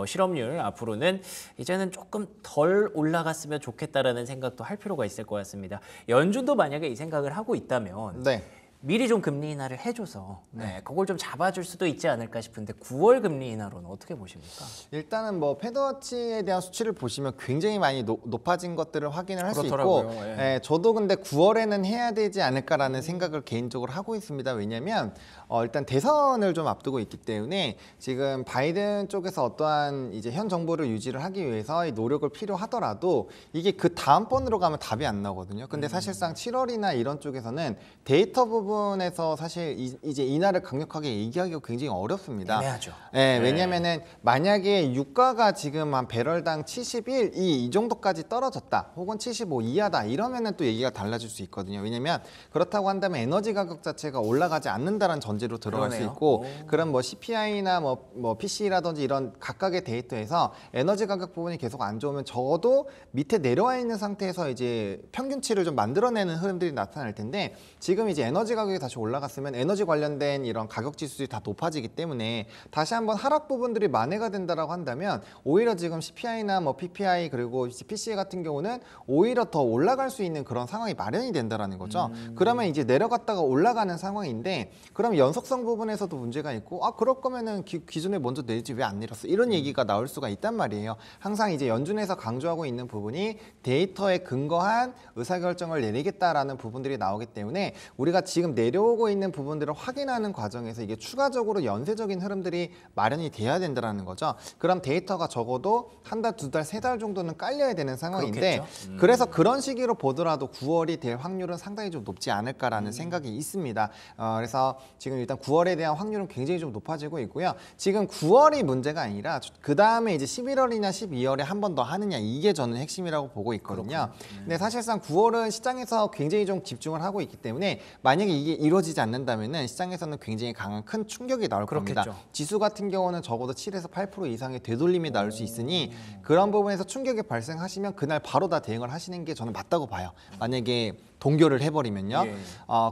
실업률 앞으로는 이제는 조금 덜 올라갔으면 좋겠다라는 생각도 할 필요가 있을 것 같습니다. 연준도 만약에 이 생각을 하고 있다면 네. 미리 좀 금리 인하를 해줘서 그걸 좀 잡아줄 수도 있지 않을까 싶은데 9월 금리 인하로는 어떻게 보십니까? 일단은 뭐 패드워치에 대한 수치를 보시면 굉장히 많이 높아진 것들을 확인을 할 수 있고 그렇더라고요. 예. 저도 근데 9월에는 해야 되지 않을까라는 생각을 개인적으로 하고 있습니다. 왜냐하면 일단 대선을 좀 앞두고 있기 때문에 지금 바이든 쪽에서 어떠한 이제 현 정부를 유지를 하기 위해서 이 노력을 필요하더라도 이게 그 다음번으로 가면 답이 안 나거든요. 근데 사실상 7월이나 이런 쪽에서는 데이터 부분에서 사실 이제 인하를 강력하게 얘기하기가 굉장히 어렵습니다. 애매하죠. 네, 왜냐면은 만약에 유가가 지금 한 배럴당 71, 이 정도까지 떨어졌다, 혹은 75 이하다 이러면은 또 얘기가 달라질 수 있거든요. 왜냐면 그렇다고 한다면 에너지 가격 자체가 올라가지 않는다는 전제로 들어갈 그러네요. 수 있고, 그런 뭐 CPI나 뭐 PC라든지 이런 각각의 데이터에서 에너지 가격 부분이 계속 안 좋으면 적어도 밑에 내려와 있는 상태에서 이제 평균치를 좀 만들어내는 흐름들이 나타날 텐데, 지금 이제 에너지 가격이 다시 올라갔으면 에너지 관련된 이런 가격 지수들이 다 높아지기 때문에 다시 한번 하락 부분들이 만회가 된다라고 한다면 오히려 지금 CPI나 뭐 PPI 그리고 PCE 같은 경우는 오히려 더 올라갈 수 있는 그런 상황이 마련이 된다라는 거죠. 그러면 이제 내려갔다가 올라가는 상황인데, 그럼 연속성 부분에서도 문제가 있고, 그럴 거면은 기존에 먼저 내리지 왜 안 내렸어? 이런 얘기가 나올 수가 있단 말이에요. 항상 이제 연준에서 강조하고 있는 부분이 데이터에 근거한 의사결정을 내리겠다라는 부분들이 나오기 때문에 우리가 지금 내려오고 있는 부분들을 확인하는 과정에서 이게 추가적으로 연쇄적인 흐름들이 마련이 돼야 된다는 거죠. 그럼 데이터가 적어도 한 달, 두 달, 세 달 정도는 깔려야 되는 상황인데, 그래서 그런 시기로 보더라도 9월이 될 확률은 상당히 좀 높지 않을까라는 생각이 있습니다. 그래서 지금 일단 9월에 대한 확률은 굉장히 좀 높아지고 있고요. 지금 9월이 문제가 아니라 그 다음에 이제 11월이나 12월에 한 번 더 하느냐, 이게 저는 핵심이라고 보고 있거든요. 근데 사실상 9월은 시장에서 굉장히 좀 집중을 하고 있기 때문에 만약에 이게 이루어지지 않는다면은 시장에서는 굉장히 강한 큰 충격이 나올 겁니다. 지수 같은 경우는 적어도 7에서 8% 이상의 되돌림이 나올 수 있으니 그런 부분에서 충격이 발생하시면 그날 바로 다 대응을 하시는 게 저는 맞다고 봐요. 만약에 동결을 해버리면요.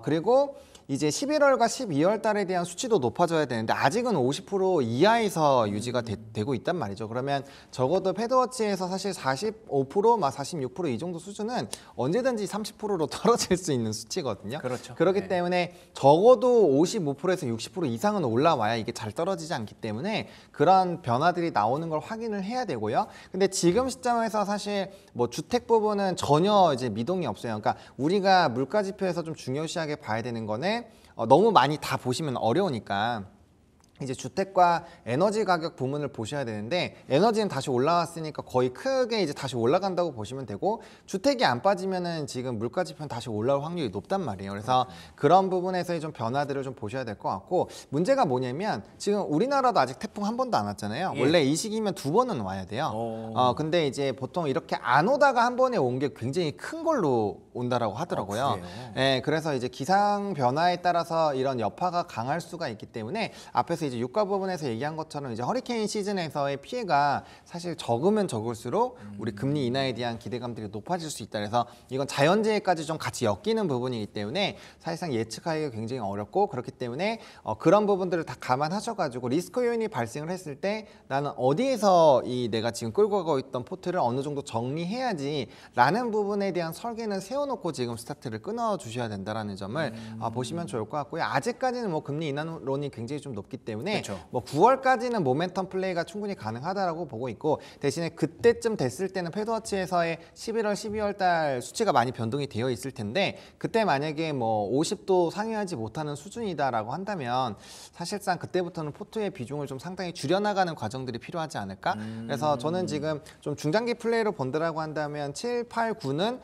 그리고 이제 11월과 12월 달에 대한 수치도 높아져야 되는데 아직은 50% 이하에서 유지가 되고 있단 말이죠. 그러면 적어도 패드워치에서 사실 45%, 막 46% 이 정도 수준은 언제든지 30%로 떨어질 수 있는 수치거든요. 그렇죠. 그렇기 때문에 적어도 55%에서 60% 이상은 올라와야 이게 잘 떨어지지 않기 때문에 그런 변화들이 나오는 걸 확인을 해야 되고요. 근데 지금 시점에서 사실 뭐 주택 부분은 전혀 이제 미동이 없어요. 그러니까 우리가 물가 지표에서 좀 중요시하게 봐야 되는 거는 너무 많이 다 보시면 어려우니까 이제 주택과 에너지 가격 부분을 보셔야 되는데, 에너지는 다시 올라왔으니까 거의 크게 이제 다시 올라간다고 보시면 되고, 주택이 안 빠지면은 지금 물가 지표는 다시 올라올 확률이 높단 말이에요. 그래서 그런 부분에서의 좀 변화들을 좀 보셔야 될 것 같고, 문제가 뭐냐면 지금 우리나라도 아직 태풍 한 번도 안 왔잖아요. 원래 이 시기면 두 번은 와야 돼요. 근데 이제 보통 이렇게 안 오다가 한 번에 온 게 굉장히 큰 걸로 온다라고 하더라고요. 그래서 이제 기상 변화에 따라서 이런 여파가 강할 수가 있기 때문에 앞에서 이제 유가 부분에서 얘기한 것처럼 이제 허리케인 시즌에서의 피해가 사실 적으면 적을수록 우리 금리 인하에 대한 기대감들이 높아질 수 있다. 그래서 이건 자연재해까지 좀 같이 엮이는 부분이기 때문에 사실상 예측하기가 굉장히 어렵고, 그렇기 때문에 그런 부분들을 다 감안하셔가지고 리스크 요인이 발생을 했을 때 나는 어디에서 이 내가 지금 끌고 가고 있던 포트를 어느 정도 정리해야지 라는 부분에 대한 설계는 세워놓고 지금 스타트를 끊어주셔야 된다는 점을 보시면 좋을 것 같고요. 아직까지는 뭐 금리 인하론이 굉장히 좀 높기 때문에 때문에 그쵸. 뭐 9월까지는 모멘텀 플레이가 충분히 가능하다라고 보고 있고 대신에 그때쯤 됐을 때는 패드워치에서의 11월, 12월 달 수치가 많이 변동이 되어 있을 텐데 그때 만약에 뭐 50도 상회하지 못하는 수준이다라고 한다면 사실상 그때부터는 포트의 비중을 좀 상당히 줄여나가는 과정들이 필요하지 않을까? 그래서 저는 지금 좀 중장기 플레이로 본다라고 한다면 7, 8, 9는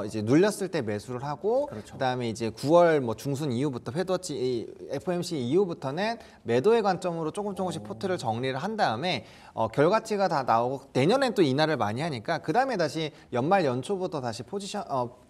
이제 눌렸을 때 매수를 하고 그렇죠. 그다음에 이제 9월 뭐 중순 이후부터 패드워치 FOMC 이후부터는 매도의 관점으로 조금씩 포트를 정리를 한 다음에 결과치가 다 나오고 내년엔 또 인하를 많이 하니까 그다음에 다시 연말 연초부터 다시 포지션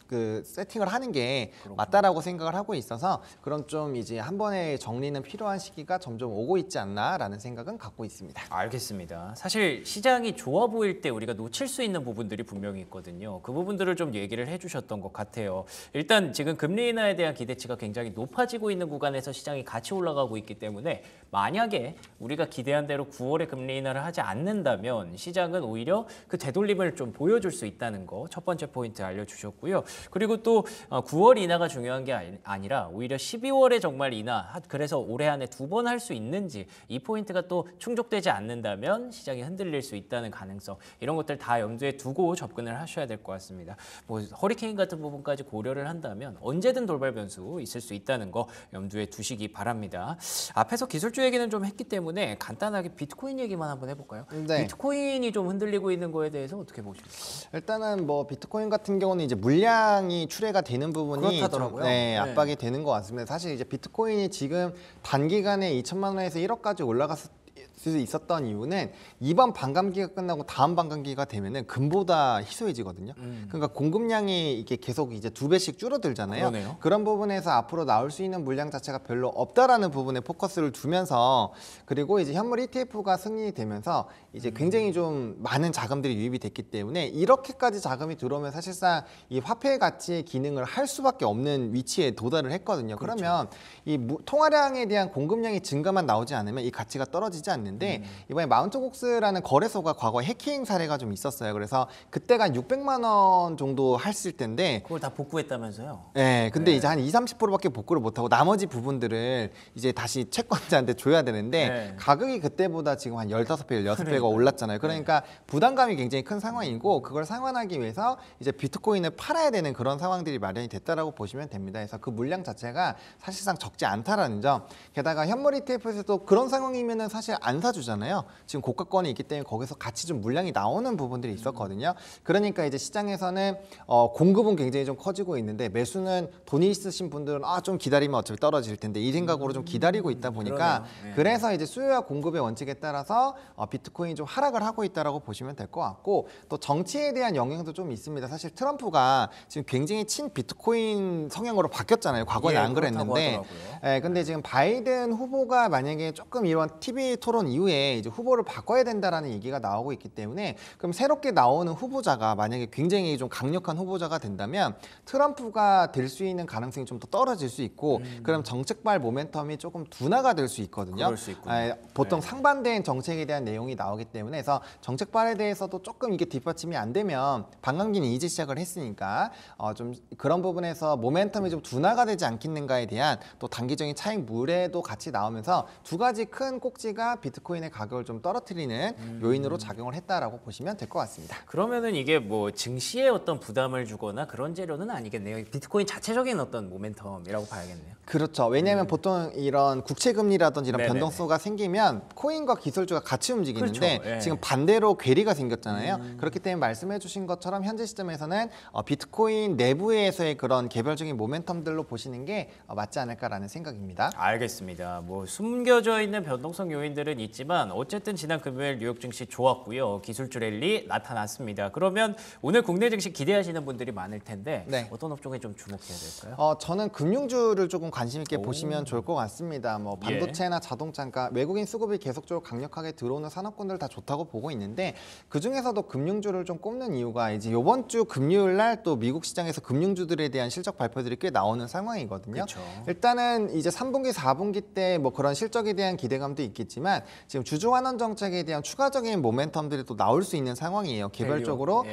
그 세팅을 하는 게 맞다라고 생각을 하고 있어서 그런 좀 이제 한 번의 정리는 필요한 시기가 점점 오고 있지 않나라는 생각은 갖고 있습니다. 알겠습니다. 사실 시장이 좋아 보일 때 우리가 놓칠 수 있는 부분들이 분명히 있거든요. 그 부분들을 좀 얘기를 해주셨던 것 같아요. 일단 지금 금리 인하에 대한 기대치가 굉장히 높아지고 있는 구간에서 시장이 같이 올라가고 있기 때문에 만약에 우리가 기대한 대로 9월에 금리 인하를 하지 않는다면 시장은 오히려 그 되돌림을 좀 보여줄 수 있다는 거 첫 번째 포인트 알려주셨고요. 그리고 또 9월 인하가 중요한 게 아니라 오히려 12월에 정말 인하, 그래서 올해 안에 2번 할 수 있는지 이 포인트가 또 충족되지 않는다면 시장이 흔들릴 수 있다는 가능성, 이런 것들 다 염두에 두고 접근을 하셔야 될 것 같습니다. 뭐 허리케인 같은 부분까지 고려를 한다면 언제든 돌발 변수 있을 수 있다는 거 염두에 두시기 바랍니다. 앞에서 기술주 얘기는 좀 했기 때문에 간단하게 비트코인 얘기만 한번 해볼까요? 네. 비트코인이 좀 흔들리고 있는 거에 대해서 어떻게 보십니까? 일단은 뭐 비트코인 같은 경우는 이제 물량이 출회가 되는 부분이 그렇다더라고요. 좀, 네. 압박이 되는 것 같습니다. 사실 이제 비트코인이 지금 단기간에 2천만 원에서 1억까지 올라갔을 수 있었던 이유는 이번 반감기가 끝나고 다음 반감기가 되면은 금보다 희소해지거든요. 그러니까 공급량이 이게 계속 이제 2배씩 줄어들잖아요. 그러네요. 그런 부분에서 앞으로 나올 수 있는 물량 자체가 별로 없다라는 부분에 포커스를 두면서 그리고 이제 현물 ETF가 승인이 되면서 이제 굉장히 좀 많은 자금들이 유입이 됐기 때문에 이렇게까지 자금이 들어오면 사실상 이 화폐 가치의 기능을 할 수밖에 없는 위치에 도달을 했거든요. 그러면 이 통화량에 대한 공급량이 증가만 나오지 않으면 이 가치가 떨어지지 않는데 이번에 마운트곡스라는 거래소가 과거에 해킹 사례가 좀 있었어요. 그래서 그때가 한 600만 원 정도 했을 텐데 그걸 다 복구했다면서요? 네, 근데 네. 이제 한 20-30%밖에 복구를 못하고 나머지 부분들을 이제 다시 채권자한테 줘야 되는데 네. 가격이 그때보다 지금 한 15배, 16배가 그러니까요. 올랐잖아요. 그러니까 부담감이 굉장히 큰 상황이고 그걸 상환하기 위해서 이제 비트코인을 팔아야 되는 그런 상황들이 마련이 됐다라고 보시면 됩니다. 그래서 그 물량 자체가 사실상 적지 않다라는 점. 게다가 현물 ETF에서도 그런 상황이면은 사실 안 사주잖아요. 지금 고가권이 있기 때문에 거기서 같이 좀 물량이 나오는 부분들이 있었거든요. 그러니까 이제 시장에서는 공급은 굉장히 좀 커지고 있는데 매수는 돈이 있으신 분들은 좀 기다리면 어차피 떨어질 텐데 이 생각으로 좀 기다리고 있다 보니까 그러네요. 네. 그래서 이제 수요와 공급의 원칙에 따라서 비트코인이 좀 하락을 하고 있다라고 보시면 될 것 같고 또 정치에 대한 영향도 좀 있습니다. 사실 트럼프가 지금 굉장히 친 비트코인 성향으로 바뀌었잖아요. 과거에 안 그렇다고 그랬는데. 하더라고요. 근데 지금 바이든 후보가 만약에 조금 이런 TV 토론 이후에 이제 후보를 바꿔야 된다라는 얘기가 나오고 있기 때문에 그럼 새롭게 나오는 후보자가 만약에 굉장히 좀 강력한 후보자가 된다면 트럼프가 될 수 있는 가능성이 좀 더 떨어질 수 있고 그럼 정책발 모멘텀이 조금 둔화가 될 수 있거든요. 그럴 수 있군요. 보통 네. 상반된 정책에 대한 내용이 나오기 때문에 그래서 정책발에 대해서도 조금 이게 뒷받침이 안 되면 반감기는 이제 시작을 했으니까 좀 그런 부분에서 모멘텀이 좀 둔화가 되지 않겠는가에 대한 또 단기적인 차익 물에도 같이 나오면서 두 가지 큰 꼭지가 비트코인의 가격을 좀 떨어뜨리는 요인으로 작용을 했다라고 보시면 될 것 같습니다. 그러면은 이게 뭐 증시에 어떤 부담을 주거나 그런 재료는 아니겠네요. 비트코인 자체적인 어떤 모멘텀이라고 봐야겠네요. 그렇죠. 왜냐하면 보통 이런 국채금리라든지 이런 네네네. 변동수가 생기면 코인과 기술주가 같이 움직이는데 그렇죠. 예. 지금 반대로 괴리가 생겼잖아요. 그렇기 때문에 말씀해 주신 것처럼 현재 시점에서는 비트코인 내부에서의 그런 개별적인 모멘텀들로 보시는 게 맞지 않을까라는 생각입니다. 알겠습니다. 뭐 숨겨져 있는 변동성 요인들은 있지만 어쨌든 지난 금요일 뉴욕 증시 좋았고요. 기술주 랠리 나타났습니다. 그러면 오늘 국내 증시 기대하시는 분들이 많을 텐데 네. 어떤 업종에 좀 주목해야 될까요? 저는 금융주를 조금 관심 있게 보시면 좋을 것 같습니다. 뭐 예. 반도체나 자동차, 그러니까 외국인 수급이 계속적으로 강력하게 들어오는 산업군들 다 좋다고 보고 있는데 그 중에서도 금융주를 좀 꼽는 이유가 이제 이번 주 금요일 날 또 미국 시장에서 금융주들에 대한 실적 발표들이 꽤 나오는 상황이거든요. 그렇죠. 일단은 이제 3분기, 4분기 때 뭐 그런 실적에 대한 기대감도 있겠지만 지금 주주 환원 정책에 대한 추가적인 모멘텀들이 또 나올 수 있는 상황이에요. 개별적으로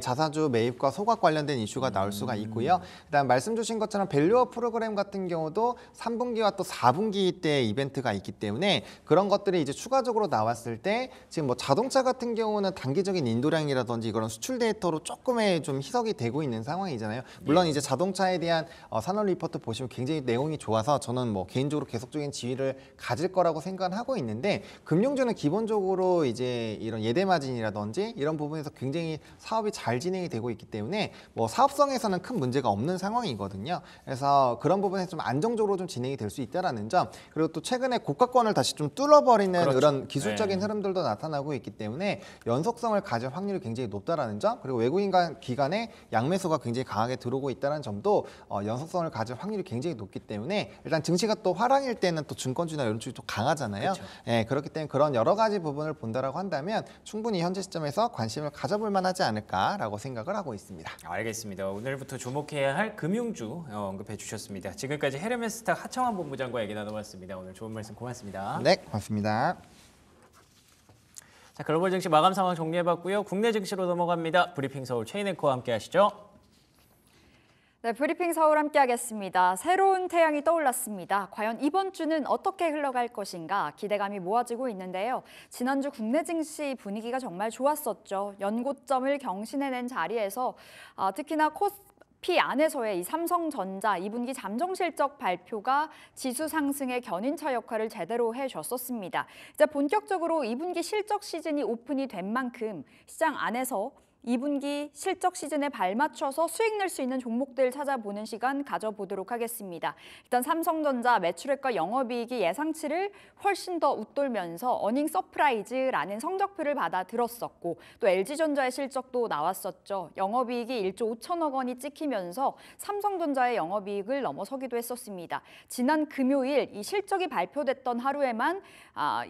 자사주 매입과 소각 관련된 이슈가 나올 수가 있고요. 그다음 말씀 주신 것처럼 밸류업 프로그램 같은 경우도 3분기와 또 4분기 때 이벤트가 있기 때문에 그런 것들이 이제 추가적으로 나왔을 때 지금 뭐 자동차 같은 경우는 단기적인 인도량이라든지 그런 수출 데이터로 조금의 좀 희석이 되고 있는 상황이잖아요. 물론 이제 자동차에 대한 산업 리포트 보시면 굉장히 내용이 좋아서 저는 뭐 개인적으로 계속적인 지위를 가질 거라고 생각을 하고 있는데 금융주는 기본적으로 이제 이런 예대 마진이라든지 이런 부분에서 굉장히 사업이 잘 진행이 되고 있기 때문에 뭐 사업성에서는 큰 문제가 없는 상황이거든요. 그래서 그런 부분에서 좀 안정적으로 좀 진행이 될 수 있다라는 점, 그리고 또 최근에 고가권을 다시 좀 뚫어버리는 그렇죠. 그런 기술적인 흐름들도 나타나고 있기 때문에 연속성을 가질 확률이 굉장히 높다라는 점, 그리고 외국인 기관의 양매수가 굉장히 강하게 들어오고 있다는 점도 연속성을 가질 확률이 굉장히 높기 때문에 일단 증시가 또 화랑일 때는 또 증권주나 이런 쪽이 또 강하잖아요. 그렇죠. 그렇기 때문에 그런 여러 가지 부분을 본다라고 한다면 충분히 현재 시점에서 관심을 가져볼 만하지 않을까라고 생각을 하고 있습니다. 알겠습니다. 오늘부터 주목해야 할 금융주 언급해 주셨습니다. 지금까지 헤르메스탁 하청환 본부장과 얘기 나눠봤습니다. 오늘 좋은 말씀 고맙습니다. 네, 고맙습니다. 자, 글로벌 증시 마감 상황 정리해봤고요. 국내 증시로 넘어갑니다. 브리핑 서울 최인 앵커와 함께 하시죠. 네, 브리핑 서울 함께하겠습니다. 새로운 태양이 떠올랐습니다. 과연 이번 주는 어떻게 흘러갈 것인가 기대감이 모아지고 있는데요. 지난주 국내 증시 분위기가 정말 좋았었죠. 연고점을 경신해낸 자리에서 특히나 코스피 안에서의 이 삼성전자 2분기 잠정 실적 발표가 지수 상승의 견인차 역할을 제대로 해줬었습니다. 이제 본격적으로 2분기 실적 시즌이 오픈이 된 만큼 시장 안에서 2분기 실적 시즌에 발맞춰서 수익 낼 수 있는 종목들 찾아보는 시간 가져보도록 하겠습니다. 일단 삼성전자 매출액과 영업이익이 예상치를 훨씬 더 웃돌면서 어닝 서프라이즈라는 성적표를 받아 들었었고 또 LG전자의 실적도 나왔었죠. 영업이익이 1조 5천억 원이 찍히면서 삼성전자의 영업이익을 넘어서기도 했었습니다. 지난 금요일 이 실적이 발표됐던 하루에만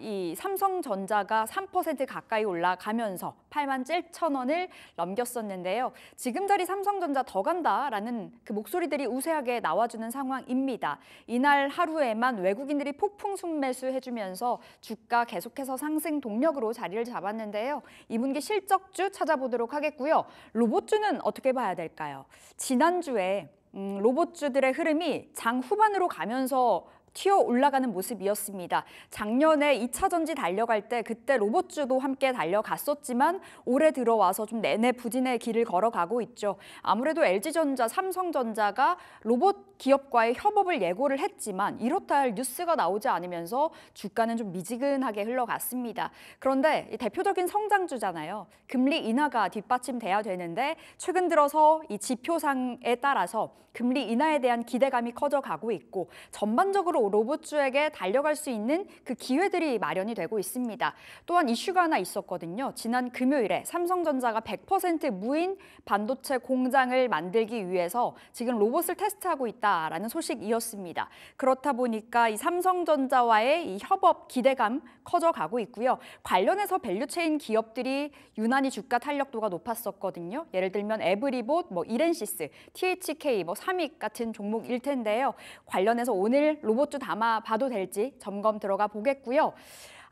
이 삼성전자가 3% 가까이 올라가면서 8만 7천 원을 넘겼었는데요. 지금 자리 삼성전자 더 간다라는 그 목소리들이 우세하게 나와주는 상황입니다. 이날 하루에만 외국인들이 폭풍 순매수해주면서 주가 계속해서 상승 동력으로 자리를 잡았는데요. 2분기 실적주 찾아보도록 하겠고요. 로봇주는 어떻게 봐야 될까요? 지난주에 로봇주들의 흐름이 장 후반으로 가면서 튀어 올라가는 모습이었습니다. 작년에 2차 전지 달려갈 때 그때 로봇주도 함께 달려갔었지만 올해 들어와서 좀 내내 부진의 길을 걸어가고 있죠. 아무래도 LG전자, 삼성전자가 로봇 기업과의 협업을 예고를 했지만 이렇다 할 뉴스가 나오지 않으면서 주가는 좀 미지근하게 흘러갔습니다. 그런데 이 대표적인 성장주잖아요. 금리 인하가 뒷받침돼야 되는데 최근 들어서 이 지표상에 따라서 금리 인하에 대한 기대감이 커져가고 있고 전반적으로 로봇주에게 달려갈 수 있는 그 기회들이 마련이 되고 있습니다. 또한 이슈가 하나 있었거든요. 지난 금요일에 삼성전자가 100% 무인 반도체 공장을 만들기 위해서 지금 로봇을 테스트하고 있다라는 소식이었습니다. 그렇다 보니까 이 삼성전자와의 이 협업 기대감 커져가고 있고요. 관련해서 밸류체인 기업들이 유난히 주가 탄력도가 높았었거든요. 예를 들면 에브리봇, 이렌시스, THK, 삼익 같은 종목일 텐데요. 관련해서 오늘 로봇주 담아봐도 될지 점검 들어가 보겠고요.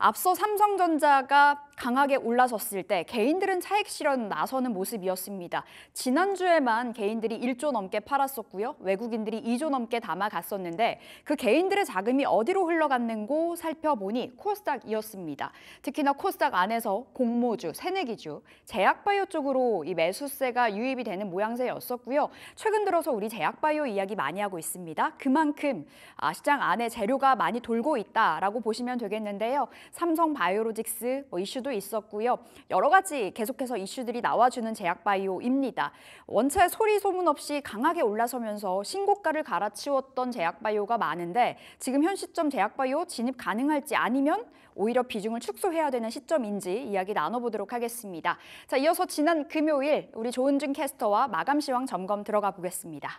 앞서 삼성전자가 강하게 올라섰을 때 개인들은 차익 실현 나서는 모습이었습니다. 지난주에만 개인들이 1조 넘게 팔았었고요. 외국인들이 2조 넘게 담아갔었는데 그 개인들의 자금이 어디로 흘러갔는고 살펴보니 코스닥이었습니다. 특히나 코스닥 안에서 공모주, 새내기주, 제약바이오 쪽으로 이 매수세가 유입이 되는 모양새였었고요. 최근 들어서 우리 제약바이오 이야기 많이 하고 있습니다. 그만큼 시장 안에 재료가 많이 돌고 있다라고 보시면 되겠는데요. 삼성바이오로직스 이슈도 있었고요. 여러 가지 계속해서 이슈들이 나와주는 제약바이오입니다. 원체 소리 소문 없이 강하게 올라서면서 신고가를 갈아치웠던 제약바이오가 많은데 지금 현 시점 제약바이오 진입 가능할지 아니면 오히려 비중을 축소해야 되는 시점인지 이야기 나눠보도록 하겠습니다. 자, 이어서 지난 금요일 우리 조은준 캐스터와 마감시황 점검 들어가 보겠습니다.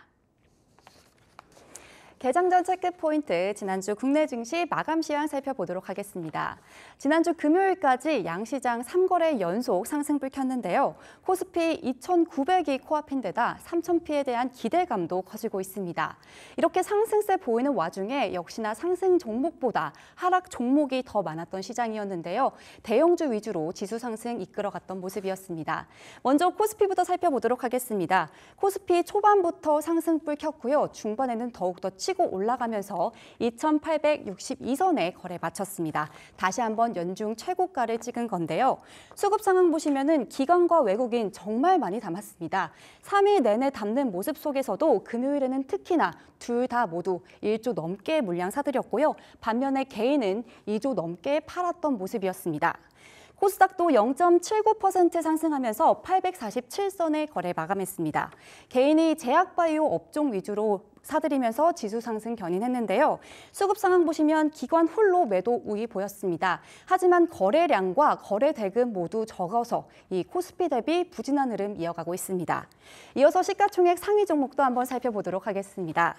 개장 전 체크 포인트, 지난주 국내 증시 마감 시황 살펴보도록 하겠습니다. 지난주 금요일까지 양시장 3거래 연속 상승불 켰는데요. 코스피 2,900이 코앞인 데다 3,000피에 대한 기대감도 커지고 있습니다. 이렇게 상승세 보이는 와중에 역시나 상승 종목보다 하락 종목이 더 많았던 시장이었는데요. 대형주 위주로 지수 상승 이끌어갔던 모습이었습니다. 먼저 코스피부터 살펴보도록 하겠습니다. 코스피 초반부터 상승불 켰고요. 중반에는 더욱더 치고 올라가면서 2,862선에 거래 마쳤습니다. 다시 한번 연중 최고가를 찍은 건데요. 수급 상황 보시면은 기관과 외국인 정말 많이 담았습니다. 3일 내내 담는 모습 속에서도 금요일에는 특히나 둘 다 모두 1조 넘게 물량 사들였고요. 반면에 개인은 2조 넘게 팔았던 모습이었습니다. 코스닥도 0.79% 상승하면서 847선에 거래 마감했습니다. 개인이 제약바이오 업종 위주로 사들이면서 지수 상승 견인했는데요. 수급 상황 보시면 기관 홀로 매도 우위 보였습니다. 하지만 거래량과 거래 대금 모두 적어서 이 코스피 대비 부진한 흐름 이어가고 있습니다. 이어서 시가총액 상위 종목도 한번 살펴보도록 하겠습니다.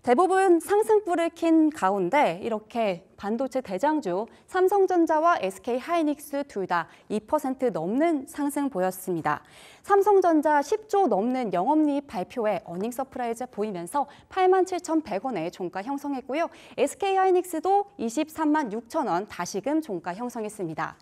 대부분 상승불을 킨 가운데 이렇게 반도체 대장주 삼성전자와 SK하이닉스 둘 다 2% 넘는 상승 보였습니다. 삼성전자 10조 넘는 영업이익 발표에 어닝 서프라이즈 보이면서 87,100원의 종가 형성했고요. SK하이닉스도 23만 6천 원 다시금 종가 형성했습니다.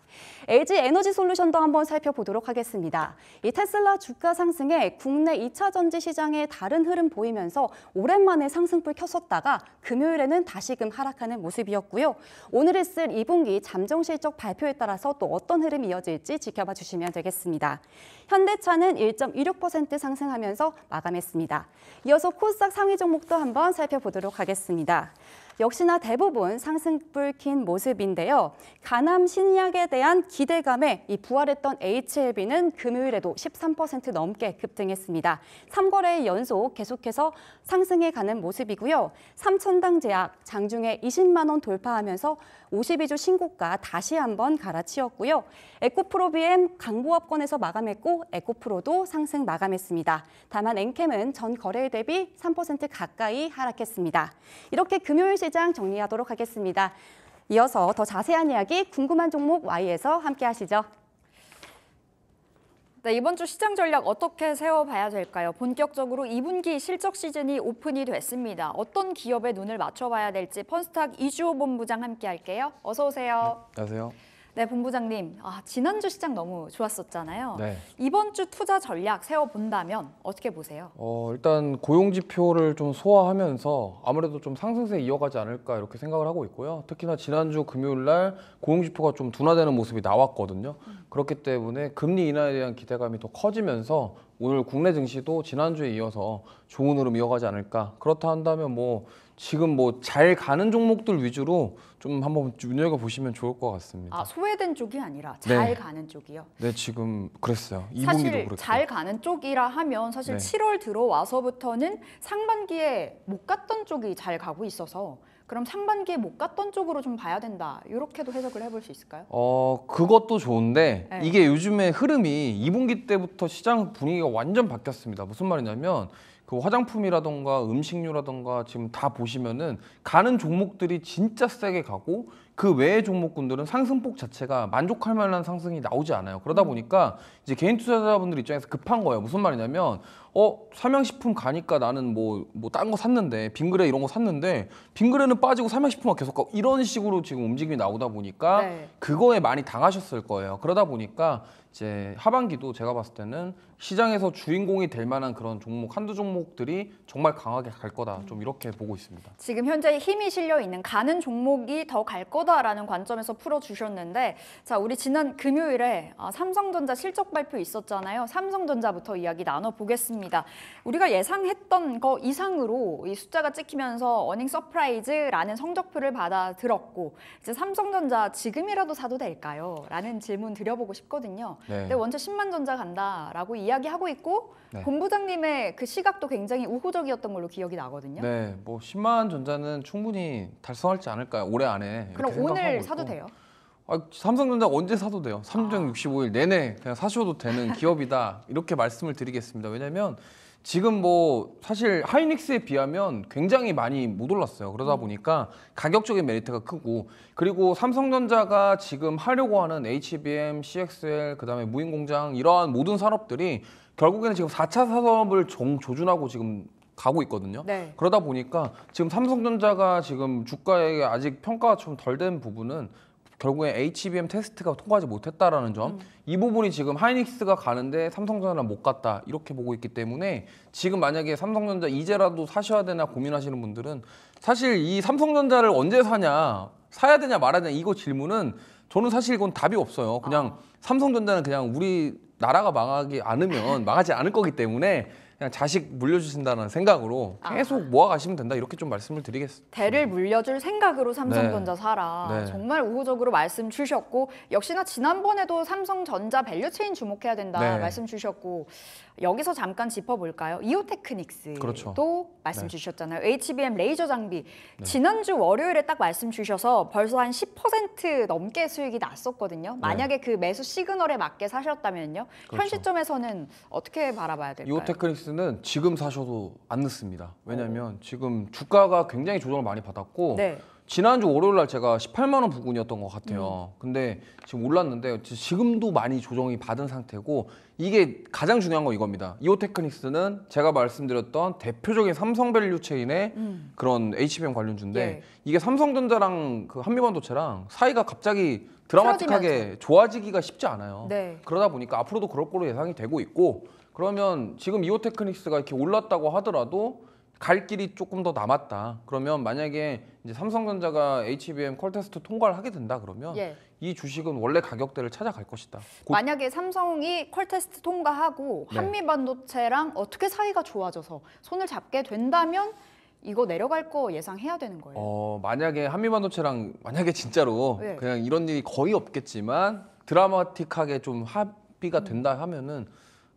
LG에너지솔루션도 한번 살펴보도록 하겠습니다. 이 테슬라 주가 상승에 국내 2차 전지 시장에 다른 흐름 보이면서 오랜만에 상승불 켰었다가 금요일에는 다시금 하락하는 모습이었고요. 오늘 있을 2분기 잠정 실적 발표에 따라서 또 어떤 흐름이 이어질지 지켜봐 주시면 되겠습니다. 현대차는 1.26% 상승하면서 마감했습니다. 이어서 코스닥 상위 종목도 한번 살펴보도록 하겠습니다. 역시나 대부분 상승불 킨 모습인데요. 가남 신약에 대한 기대감에 이 부활했던 HLB는 금요일에도 13% 넘게 급등했습니다. 3거래 연속 계속해서 상승해 가는 모습이고요. 삼천당제약 장중에 20만 원 돌파하면서 52주 신고가 다시 한번 갈아치웠고요. 에코프로비엠 강보합권에서 마감했고 에코프로도 상승 마감했습니다. 다만 엔캠은 전 거래일 대비 3% 가까이 하락했습니다. 이렇게 금요일 시장 정리하도록 하겠습니다. 이어서 더 자세한 이야기 궁금한 종목 Y에서 함께 하시죠. 네, 이번 주 시장 전략 어떻게 세워봐야 될까요? 본격적으로 2분기 실적 시즌이 오픈이 됐습니다. 어떤 기업에 눈을 맞춰봐야 될지 펀스탁 이주호 본부장 함께 할게요. 어서 오세요. 네, 안녕하세요. 네, 본부장님. 지난주 시장 너무 좋았었잖아요. 네. 이번 주 투자 전략 세워본다면 어떻게 보세요? 일단 고용 지표를 좀 소화하면서 아무래도 좀 상승세 이어가지 않을까 이렇게 생각을 하고 있고요. 특히나 지난주 금요일 날 고용 지표가 좀 둔화되는 모습이 나왔거든요. 그렇기 때문에 금리 인하에 대한 기대감이 더 커지면서 오늘 국내 증시도 지난주에 이어서 좋은 흐름 이어가지 않을까. 그렇다 한다면 지금 잘 가는 종목들 위주로 좀 한번 눈여겨보시면 좋을 것 같습니다. 소외된 쪽이 아니라 잘 네. 가는 쪽이요? 네, 지금 그랬어요. 2분기도 사실 그랬고. 잘 가는 쪽이라 하면 사실 네. 7월 들어와서부터는 상반기에 못 갔던 쪽이 잘 가고 있어서 그럼 상반기에 못 갔던 쪽으로 좀 봐야 된다. 이렇게도 해석을 해볼 수 있을까요? 그것도 좋은데 네. 이게 요즘에 흐름이 2분기 때부터 시장 분위기가 완전 바뀌었습니다. 무슨 말이냐면 그 화장품이라던가 음식료라던가 지금 다 보시면은 가는 종목들이 진짜 세게 가고 그 외의 종목군들은 상승폭 자체가 만족할 만한 상승이 나오지 않아요. 그러다 보니까 이제 개인 투자자분들 입장에서 급한 거예요. 무슨 말이냐면 삼양식품 가니까 나는 딴 거 샀는데 빙그레 이런 거 샀는데 빙그레는 빠지고 삼양식품만 계속 가고 이런 식으로 지금 움직임이 나오다 보니까 네. 그거에 많이 당하셨을 거예요. 그러다 보니까 이제 하반기도 제가 봤을 때는 시장에서 주인공이 될 만한 그런 종목 한두 종목들이 정말 강하게 갈 거다. 좀 이렇게 보고 있습니다. 지금 현재 힘이 실려 있는 가는 종목이 더 갈 거다라는 관점에서 풀어주셨는데 자, 우리 지난 금요일에 삼성전자 실적 발표 있었잖아요. 삼성전자부터 이야기 나눠보겠습니다. 우리가 예상했던 거 이상으로 이 숫자가 찍히면서 어닝 서프라이즈라는 성적표를 받아 들었고 이제 삼성전자 지금이라도 사도 될까요? 라는 질문 드려보고 싶거든요. 네. 근데 원체 10만 전자 간다라고 이야기하고 있고 네. 본부장님의 그 시각도 굉장히 우호적이었던 걸로 기억이 나거든요. 네, 10만 전자는 충분히 달성할지 않을까요? 올해 안에. 이렇게 그럼 생각하고 오늘 있고. 사도 돼요? 삼성전자 언제 사도 돼요. 365일 내내 그냥 사셔도 되는 기업이다. 이렇게 말씀을 드리겠습니다. 왜냐하면 지금 뭐 사실 하이닉스에 비하면 굉장히 많이 못 올랐어요. 그러다 보니까 가격적인 메리트가 크고, 그리고 삼성전자가 지금 하려고 하는 HBM, CXL, 그다음에 무인공장 이러한 모든 산업들이 결국에는 지금 4차 산업을 조준하고 지금 가고 있거든요. 네. 그러다 보니까 지금 삼성전자가 지금 주가에 아직 평가가 좀 덜 된 부분은 결국에 HBM 테스트가 통과하지 못했다라는 점, 이 부분이 지금 하이닉스가 가는데 삼성전자는 못 갔다 이렇게 보고 있기 때문에 지금 만약에 삼성전자 이제라도 사셔야 되나 고민하시는 분들은 사실 이 삼성전자를 언제 사야 되냐 말아야 되냐 이거 질문은 저는 사실 이건 답이 없어요. 그냥 삼성전자는 그냥 우리 나라가 망하지 않을 거기 때문에 그냥 자식 물려주신다는 생각으로 계속 모아가시면 된다 이렇게 좀 말씀을 드리겠습니다. 대를 물려줄 생각으로 삼성전자 사라. 네. 정말 우호적으로 말씀 주셨고, 역시나 지난번에도 삼성전자 밸류체인 주목해야 된다 네. 말씀 주셨고, 여기서 잠깐 짚어볼까요? 이오테크닉스도 그렇죠. 말씀 네. 주셨잖아요. HBM 레이저 장비. 지난주 월요일에 딱 말씀 주셔서 벌써 한 10% 넘게 수익이 났었거든요. 만약에 그 매수 시그널에 맞게 사셨다면요. 현 그렇죠. 시점에서는 어떻게 바라봐야 될까요? 이오테크닉스는 지금 사셔도 안 늦습니다. 왜냐하면 지금 주가가 굉장히 조정을 많이 받았고 네. 지난주 월요일 날 제가 18만 원 부근이었던 것 같아요. 근데 지금 올랐는데 지금도 많이 조정이 받은 상태고, 이게 가장 중요한 건 이겁니다. 이오테크닉스는 제가 말씀드렸던 대표적인 삼성밸류 체인의 그런 HBM 관련주인데 예. 이게 삼성전자랑 그 한미반도체랑 사이가 갑자기 드라마틱하게 틀어지면서. 좋아지기가 쉽지 않아요. 네. 그러다 보니까 앞으로도 그럴 거로 예상이 되고 있고, 그러면 지금 이오테크닉스가 이렇게 올랐다고 하더라도 갈 길이 조금 더 남았다. 그러면 만약에 이제 삼성전자가 HBM 퀄테스트 통과를 하게 된다 그러면 예. 이 주식은 원래 가격대를 찾아갈 것이다. 곧 만약에 삼성이 퀄테스트 통과하고 네. 한미반도체랑 어떻게 사이가 좋아져서 손을 잡게 된다면 이거 내려갈 거 예상해야 되는 거예요. 만약에 한미반도체랑 만약에 진짜로 네. 그냥 이런 일이 거의 없겠지만 드라마틱하게 좀 합의가 된다 하면은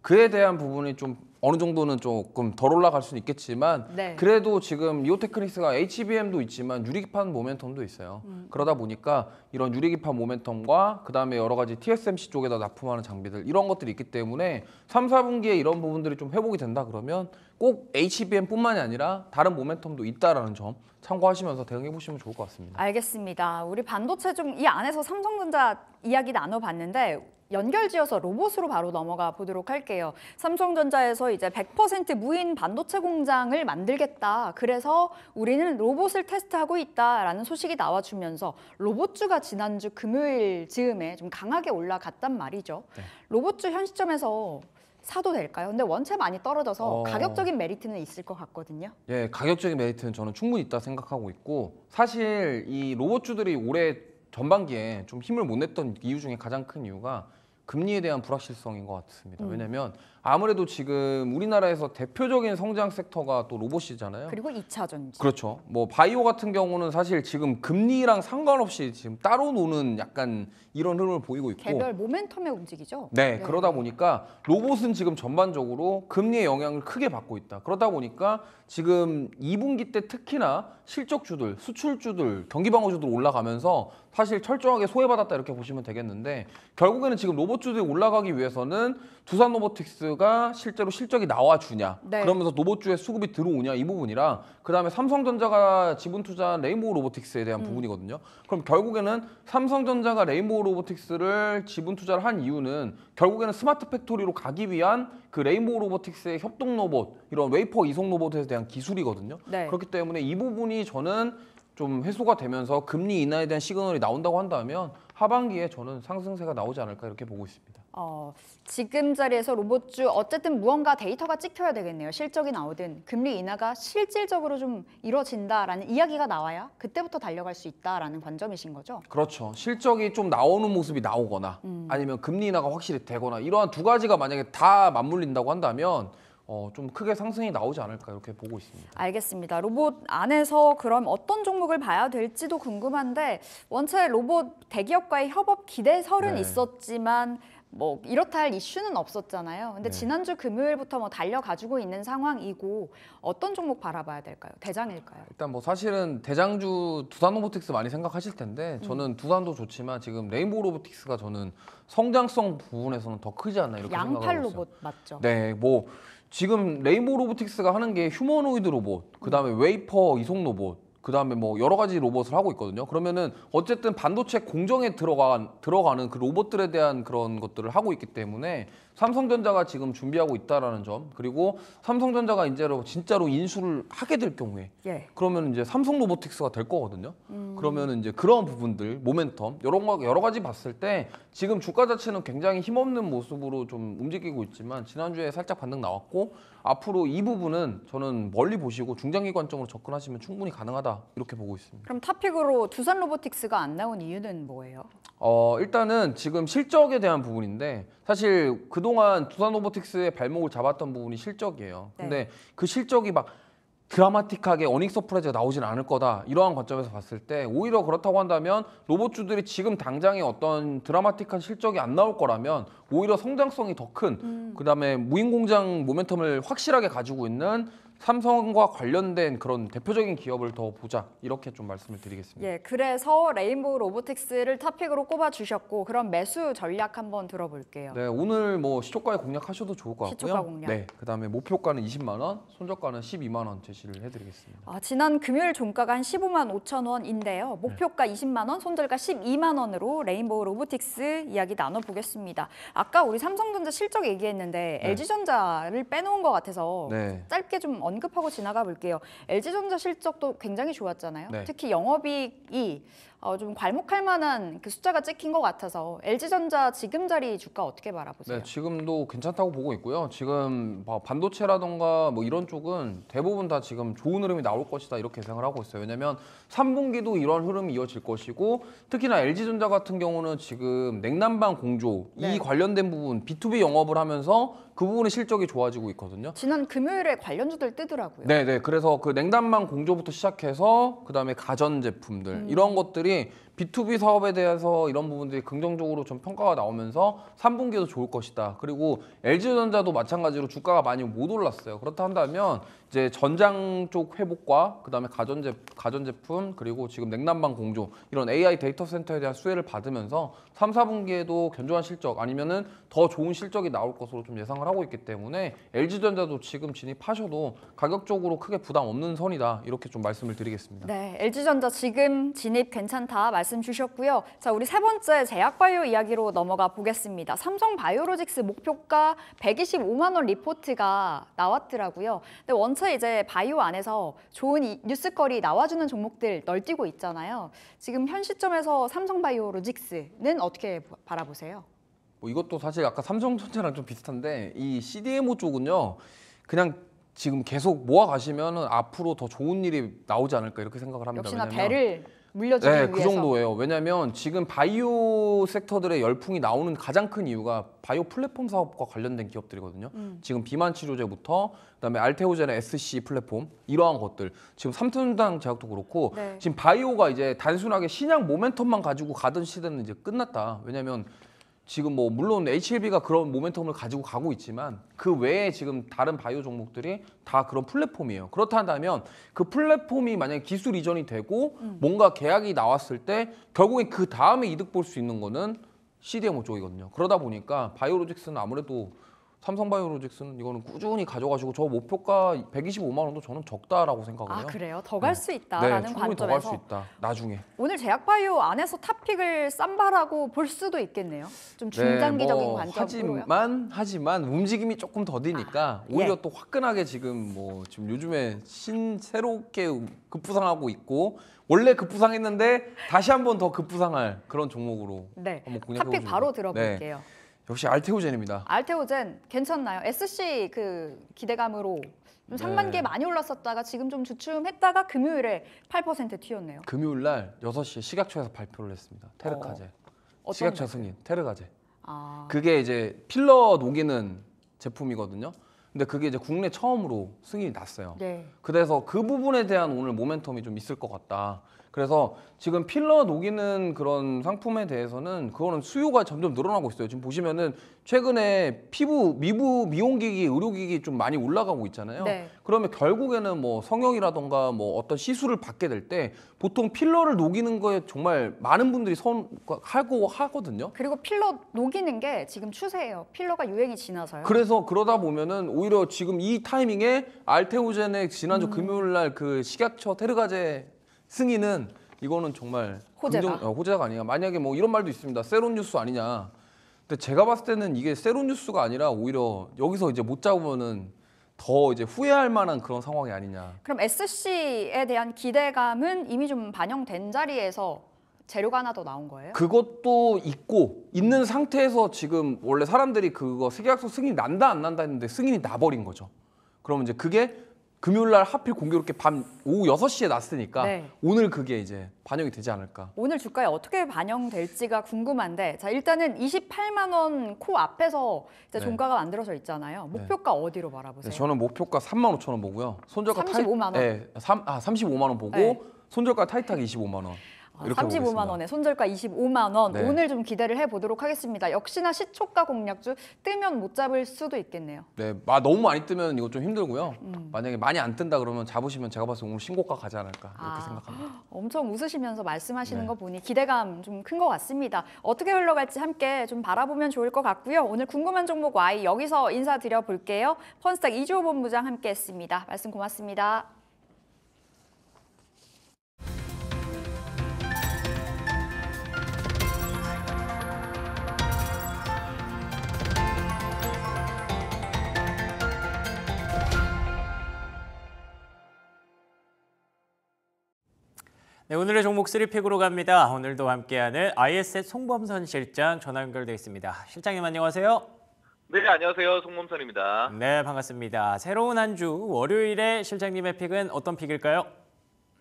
그에 대한 부분이 좀 어느 정도는 조금 덜 올라갈 수는 있겠지만 네. 그래도 지금 이오테크닉스가 HBM도 있지만 유리기판 모멘텀도 있어요. 그러다 보니까 이런 유리기판 모멘텀과 그다음에 여러 가지 TSMC 쪽에다 납품하는 장비들 이런 것들이 있기 때문에 3, 4분기에 이런 부분들이 좀 회복이 된다 그러면 꼭 HBM뿐만이 아니라 다른 모멘텀도 있다라는 점 참고하시면서 대응해 보시면 좋을 것 같습니다. 알겠습니다. 우리 반도체 좀 이 안에서 삼성전자 이야기 나눠봤는데 연결지어서 로봇으로 바로 넘어가 보도록 할게요. 삼성전자에서 이제 100% 무인 반도체 공장을 만들겠다. 그래서 우리는 로봇을 테스트하고 있다라는 소식이 나와주면서 로봇주가 지난주 금요일 즈음에 좀 강하게 올라갔단 말이죠. 네. 로봇주 현 시점에서 사도 될까요? 근데 원체 많이 떨어져서 가격적인 메리트는 있을 것 같거든요. 예, 가격적인 메리트는 저는 충분히 있다 생각하고 있고, 사실 이 로봇주들이 올해 전반기에 좀 힘을 못 냈던 이유 중에 가장 큰 이유가 금리에 대한 불확실성인 것 같습니다. 왜냐하면 아무래도 지금 우리나라에서 대표적인 성장 섹터가 또 로봇이잖아요. 그리고 2차 전지. 그렇죠. 뭐 바이오 같은 경우는 사실 지금 금리랑 상관없이 지금 따로 노는 약간 이런 흐름을 보이고 있고, 개별 모멘텀에 움직이죠. 네, 그러다 보니까 로봇은 지금 전반적으로 금리의 영향을 크게 받고 있다. 그러다 보니까 지금 2분기 때 특히나 실적주들, 수출주들, 경기방어주들 올라가면서 사실 철저하게 소외받았다 이렇게 보시면 되겠는데, 결국에는 지금 로봇주들이 올라가기 위해서는 두산 로보틱스가 실제로 실적이 나와주냐, 네. 그러면서 로봇주의 수급이 들어오냐 이 부분이랑, 그다음에 삼성전자가 지분 투자한 레인보우 로보틱스에 대한 부분이거든요. 그럼 결국에는 삼성전자가 레인보우 로보틱스를 지분 투자를 한 이유는 결국에는 스마트 팩토리로 가기 위한 그 레인보우 로보틱스의 협동 로봇, 이런 웨이퍼 이송 로봇에 대한 기술이거든요. 네. 그렇기 때문에 이 부분이 저는 좀 해소가 되면서 금리 인하에 대한 시그널이 나온다고 한다면 하반기에 저는 상승세가 나오지 않을까 이렇게 보고 있습니다. 지금 자리에서 로봇주 어쨌든 무언가 데이터가 찍혀야 되겠네요. 실적이 나오든 금리 인하가 실질적으로 좀 이루어진다라는 이야기가 나와야 그때부터 달려갈 수 있다라는 관점이신 거죠? 그렇죠. 실적이 좀 나오는 모습이 나오거나 아니면 금리 인하가 확실히 되거나 이러한 두 가지가 만약에 다 맞물린다고 한다면 좀 크게 상승이 나오지 않을까 이렇게 보고 있습니다. 알겠습니다. 로봇 안에서 그럼 어떤 종목을 봐야 될지도 궁금한데, 원체 로봇 대기업과의 협업 기대설은 네. 있었지만 뭐 이렇다 할 이슈는 없었잖아요. 근데 네. 지난주 금요일부터 뭐 달려가지고 있는 상황이고, 어떤 종목 바라봐야 될까요? 대장일까요? 일단 뭐 사실은 대장주 두산 로보틱스 많이 생각하실 텐데 저는 두산도 좋지만 지금 레인보우 로보틱스가 저는 성장성 부분에서는 더 크지 않나 이렇게 생각하고 양팔 있어요. 로봇 맞죠? 네, 뭐 지금 레인보우 로보틱스가 하는 게 휴머노이드 로봇, 그다음에 웨이퍼 이송 로봇, 그다음에 뭐 여러 가지 로봇을 하고 있거든요. 그러면은 어쨌든 반도체 공정에 들어가는 그 로봇들에 대한 그런 것들을 하고 있기 때문에 삼성전자가 지금 준비하고 있다라는 점, 그리고 삼성전자가 이제 진짜로 인수를 하게 될 경우에 예. 그러면 이제 삼성 로보틱스가 될 거거든요. 그러면 이제 그런 부분들, 모멘텀 여러 가지 봤을 때 지금 주가 자체는 굉장히 힘없는 모습으로 좀 움직이고 있지만 지난주에 살짝 반등 나왔고 앞으로 이 부분은 저는 멀리 보시고 중장기 관점으로 접근하시면 충분히 가능하다 이렇게 보고 있습니다. 그럼 탑픽으로 두산 로보틱스가 안 나온 이유는 뭐예요? 일단은 지금 실적에 대한 부분인데 사실 그동안 두산 로보틱스의 발목을 잡았던 부분이 실적이에요. 근데 그 실적이 막 드라마틱하게 어닝 서프라이즈가 나오진 않을 거다 이러한 관점에서 봤을 때 오히려 그렇다고 한다면 로봇주들이 지금 당장에 어떤 드라마틱한 실적이 안 나올 거라면 오히려 성장성이 더 큰 그다음에 무인공장 모멘텀을 확실하게 가지고 있는 삼성과 관련된 그런 대표적인 기업을 더 보자 이렇게 좀 말씀을 드리겠습니다. 예, 그래서 레인보우 로보틱스를 탑픽으로 꼽아주셨고 그럼 매수 전략 한번 들어볼게요. 네, 오늘 뭐 시초가에 공략하셔도 좋을 것 같고요. 시초가 공략. 네, 그다음에 목표가는 20만 원, 손절가는 12만 원 제시를 해드리겠습니다. 지난 금요일 종가가 한 15만 5천 원인데요. 목표가 20만 원, 손절가 12만 원으로 레인보우 로보틱스 이야기 나눠보겠습니다. 아까 우리 삼성전자 실적 얘기했는데 LG전자를 빼놓은 것 같아서 네. 짧게 좀 언급하고 지나가 볼게요. LG전자 실적도 굉장히 좋았잖아요. 네. 특히 영업이익이 좀 괄목할 만한 그 숫자가 찍힌 것 같아서 LG전자 지금 자리 주가 어떻게 바라보세요? 네, 지금도 괜찮다고 보고 있고요. 지금 반도체라던가 뭐 이런 쪽은 대부분 다 지금 좋은 흐름이 나올 것이다 이렇게 예상을 하고 있어요. 왜냐하면 3분기도 이런 흐름이 이어질 것이고 특히나 LG전자 같은 경우는 지금 냉난방 공조 이 관련된 부분 B2B 영업을 하면서 그 부분의 실적이 좋아지고 있거든요. 지난 금요일에 관련주들 뜨더라고요. 네. 그래서 그 냉난방 공조부터 시작해서 그다음에 가전 제품들 이런 것들이 B2B 사업에 대해서 이런 부분들이 긍정적으로 좀 평가가 나오면서 3분기에도 좋을 것이다. 그리고 LG전자도 마찬가지로 주가가 많이 못 올랐어요. 그렇다 한다면 이제 전장 쪽 회복과 그다음에 가전 제품 그리고 지금 냉난방 공조 이런 AI 데이터 센터에 대한 수혜를 받으면서 3, 4분기에도 견조한 실적 아니면은 더 좋은 실적이 나올 것으로 좀 예상을 하고 있기 때문에 LG전자도 지금 진입하셔도 가격적으로 크게 부담 없는 선이다. 이렇게 좀 말씀을 드리겠습니다. 네, LG전자 지금 진입 괜찮다 말씀 주셨고요. 자, 우리 세 번째 제약바이오 이야기로 넘어가 보겠습니다. 삼성바이오로직스 목표가 125만 원 리포트가 나왔더라고요. 근데 원체 이제 바이오 안에서 좋은 뉴스거리 나와주는 종목들 널뛰고 있잖아요. 지금 현 시점에서 삼성바이오로직스는 어떻게 바라보세요? 뭐 이것도 사실 아까 삼성전자랑 좀 비슷한데 이 CDMO 쪽은요 그냥 지금 계속 모아 가시면은 앞으로 더 좋은 일이 나오지 않을까 이렇게 생각을 합니다. 역시나 왜냐면 배를 물려주기 네, 위해서. 그 정도예요. 왜냐하면 지금 바이오 섹터들의 열풍이 나오는 가장 큰 이유가 바이오 플랫폼 사업과 관련된 기업들이거든요. 지금 비만 치료제부터 그다음에 알테오젠의 SC 플랫폼 이러한 것들 지금 삼성전자 제약도 그렇고 네. 지금 바이오가 이제 단순하게 신약 모멘텀만 가지고 가던 시대는 이제 끝났다. 왜냐하면 지금 뭐 물론 HLB가 그런 모멘텀을 가지고 가고 있지만 그 외에 지금 다른 바이오 종목들이 다 그런 플랫폼이에요. 그렇다 한다면 그 플랫폼이 만약에 기술 이전이 되고 뭔가 계약이 나왔을 때 결국엔 그 다음에 이득 볼 수 있는 거는 CDMO 쪽이거든요. 그러다 보니까 바이오로직스는 아무래도 삼성바이오로직스는 이거는 꾸준히 가져가시고 저 목표가 125만 원도 저는 적다라고 생각을 해요. 아, 그래요? 더 갈 수 네, 있다라는 충분히 더 갈 관점에서 수 있다. 나중에. 오늘 제약바이오 안에서 탑픽을 쌈바라고 볼 수도 있겠네요. 좀 중장기적인 네, 뭐 관점으로요. 하지만 움직임이 조금 더디니까 예. 오히려 또 화끈하게 지금 지금 요즘에 새롭게 급부상하고 있고 원래 급부상했는데 다시 한번 더 급부상할 그런 종목으로 네, 한번 공략해 탑픽 보시면 바로 돼요. 들어볼게요. 네, 역시 알테오젠입니다. 알테오젠 괜찮나요? SC 그 기대감으로 좀 상반기에 많이 올랐었다가 지금 좀 주춤했다가 금요일에 8% 튀었네요. 금요일 날 6시에 식약처에서 발표를 했습니다. 테르카제. 어떤 식약처 발표요? 승인 테르카제. 아, 그게 이제 필러 녹이는 제품이거든요. 근데 그게 이제 국내 처음으로 승인이 났어요. 네. 그래서 그 부분에 대한 오늘 모멘텀이 좀 있을 것 같다. 그래서 지금 필러 녹이는 그런 상품에 대해서는 그거는 수요가 점점 늘어나고 있어요. 지금 보시면은 최근에 피부, 미부, 미용기기, 의료기기 좀 많이 올라가고 있잖아요. 네. 그러면 결국에는 뭐 성형이라던가 뭐 어떤 시술을 받게 될 때 보통 필러를 녹이는 거에 정말 많은 분들이 하고 하거든요. 그리고 필러 녹이는 게 지금 추세예요. 필러가 유행이 지나서요. 그래서 그러다 보면은 오히려 지금 이 타이밍에 알테오젠의 지난주 금요일 날 그 식약처 테르가제 승인은 이거는 정말 호재다. 호재가 아니야. 만약에 뭐 이런 말도 있습니다. 세론 뉴스 아니냐. 근데 제가 봤을 때는 이게 세론 뉴스가 아니라 오히려 여기서 이제 못 잡으면은 더 이제 후회할 만한 그런 상황이 아니냐. 그럼 SC에 대한 기대감은 이미 좀 반영된 자리에서 재료가 하나 더 나온 거예요? 그것도 있고 있는 상태에서 지금 원래 사람들이 그거 세계약속 승인이 난다 안 난다 했는데 승인이 나버린 거죠. 그러면 이제 그게 금요일 날 하필 공교롭게 밤 오후 6시에 났으니까 네. 오늘 그게 이제 반영이 되지 않을까. 오늘 주가에 어떻게 반영될지가 궁금한데, 자, 일단은 28만 원 코 앞에서 이제 네. 종가가 만들어져 있잖아요. 목표가 어디로 바라보세요? 네, 저는 목표가 35,000원 보고요. 손절가 35만 원? 네, 35만 원 보고 네. 손절가 타이트하게 25만 원. 이렇게 35만 보겠습니다. 원에 손절가 25만 원. 네. 오늘 좀 기대를 해보도록 하겠습니다. 역시나 시초가 공략주 뜨면 못 잡을 수도 있겠네요. 네, 너무 많이 뜨면 이거 좀 힘들고요. 만약에 많이 안 뜬다 그러면 잡으시면 제가 봤을 때 오늘 신고가 가지 않을까 이렇게 생각합니다. 엄청 웃으시면서 말씀하시는 네. 거 보니 기대감 좀 큰 것 같습니다. 어떻게 흘러갈지 함께 좀 바라보면 좋을 것 같고요. 오늘 궁금한 종목 Y 여기서 인사드려 볼게요. 펀스탁 이주호 본부장 함께했습니다. 말씀 고맙습니다. 네, 오늘의 종목 3픽으로 갑니다. 오늘도 함께하는 IS의 송범선 실장 전화 연결돼 있습니다. 실장님 안녕하세요. 네, 안녕하세요. 송범선입니다. 네, 반갑습니다. 새로운 한 주 월요일에 실장님의 픽은 어떤 픽일까요?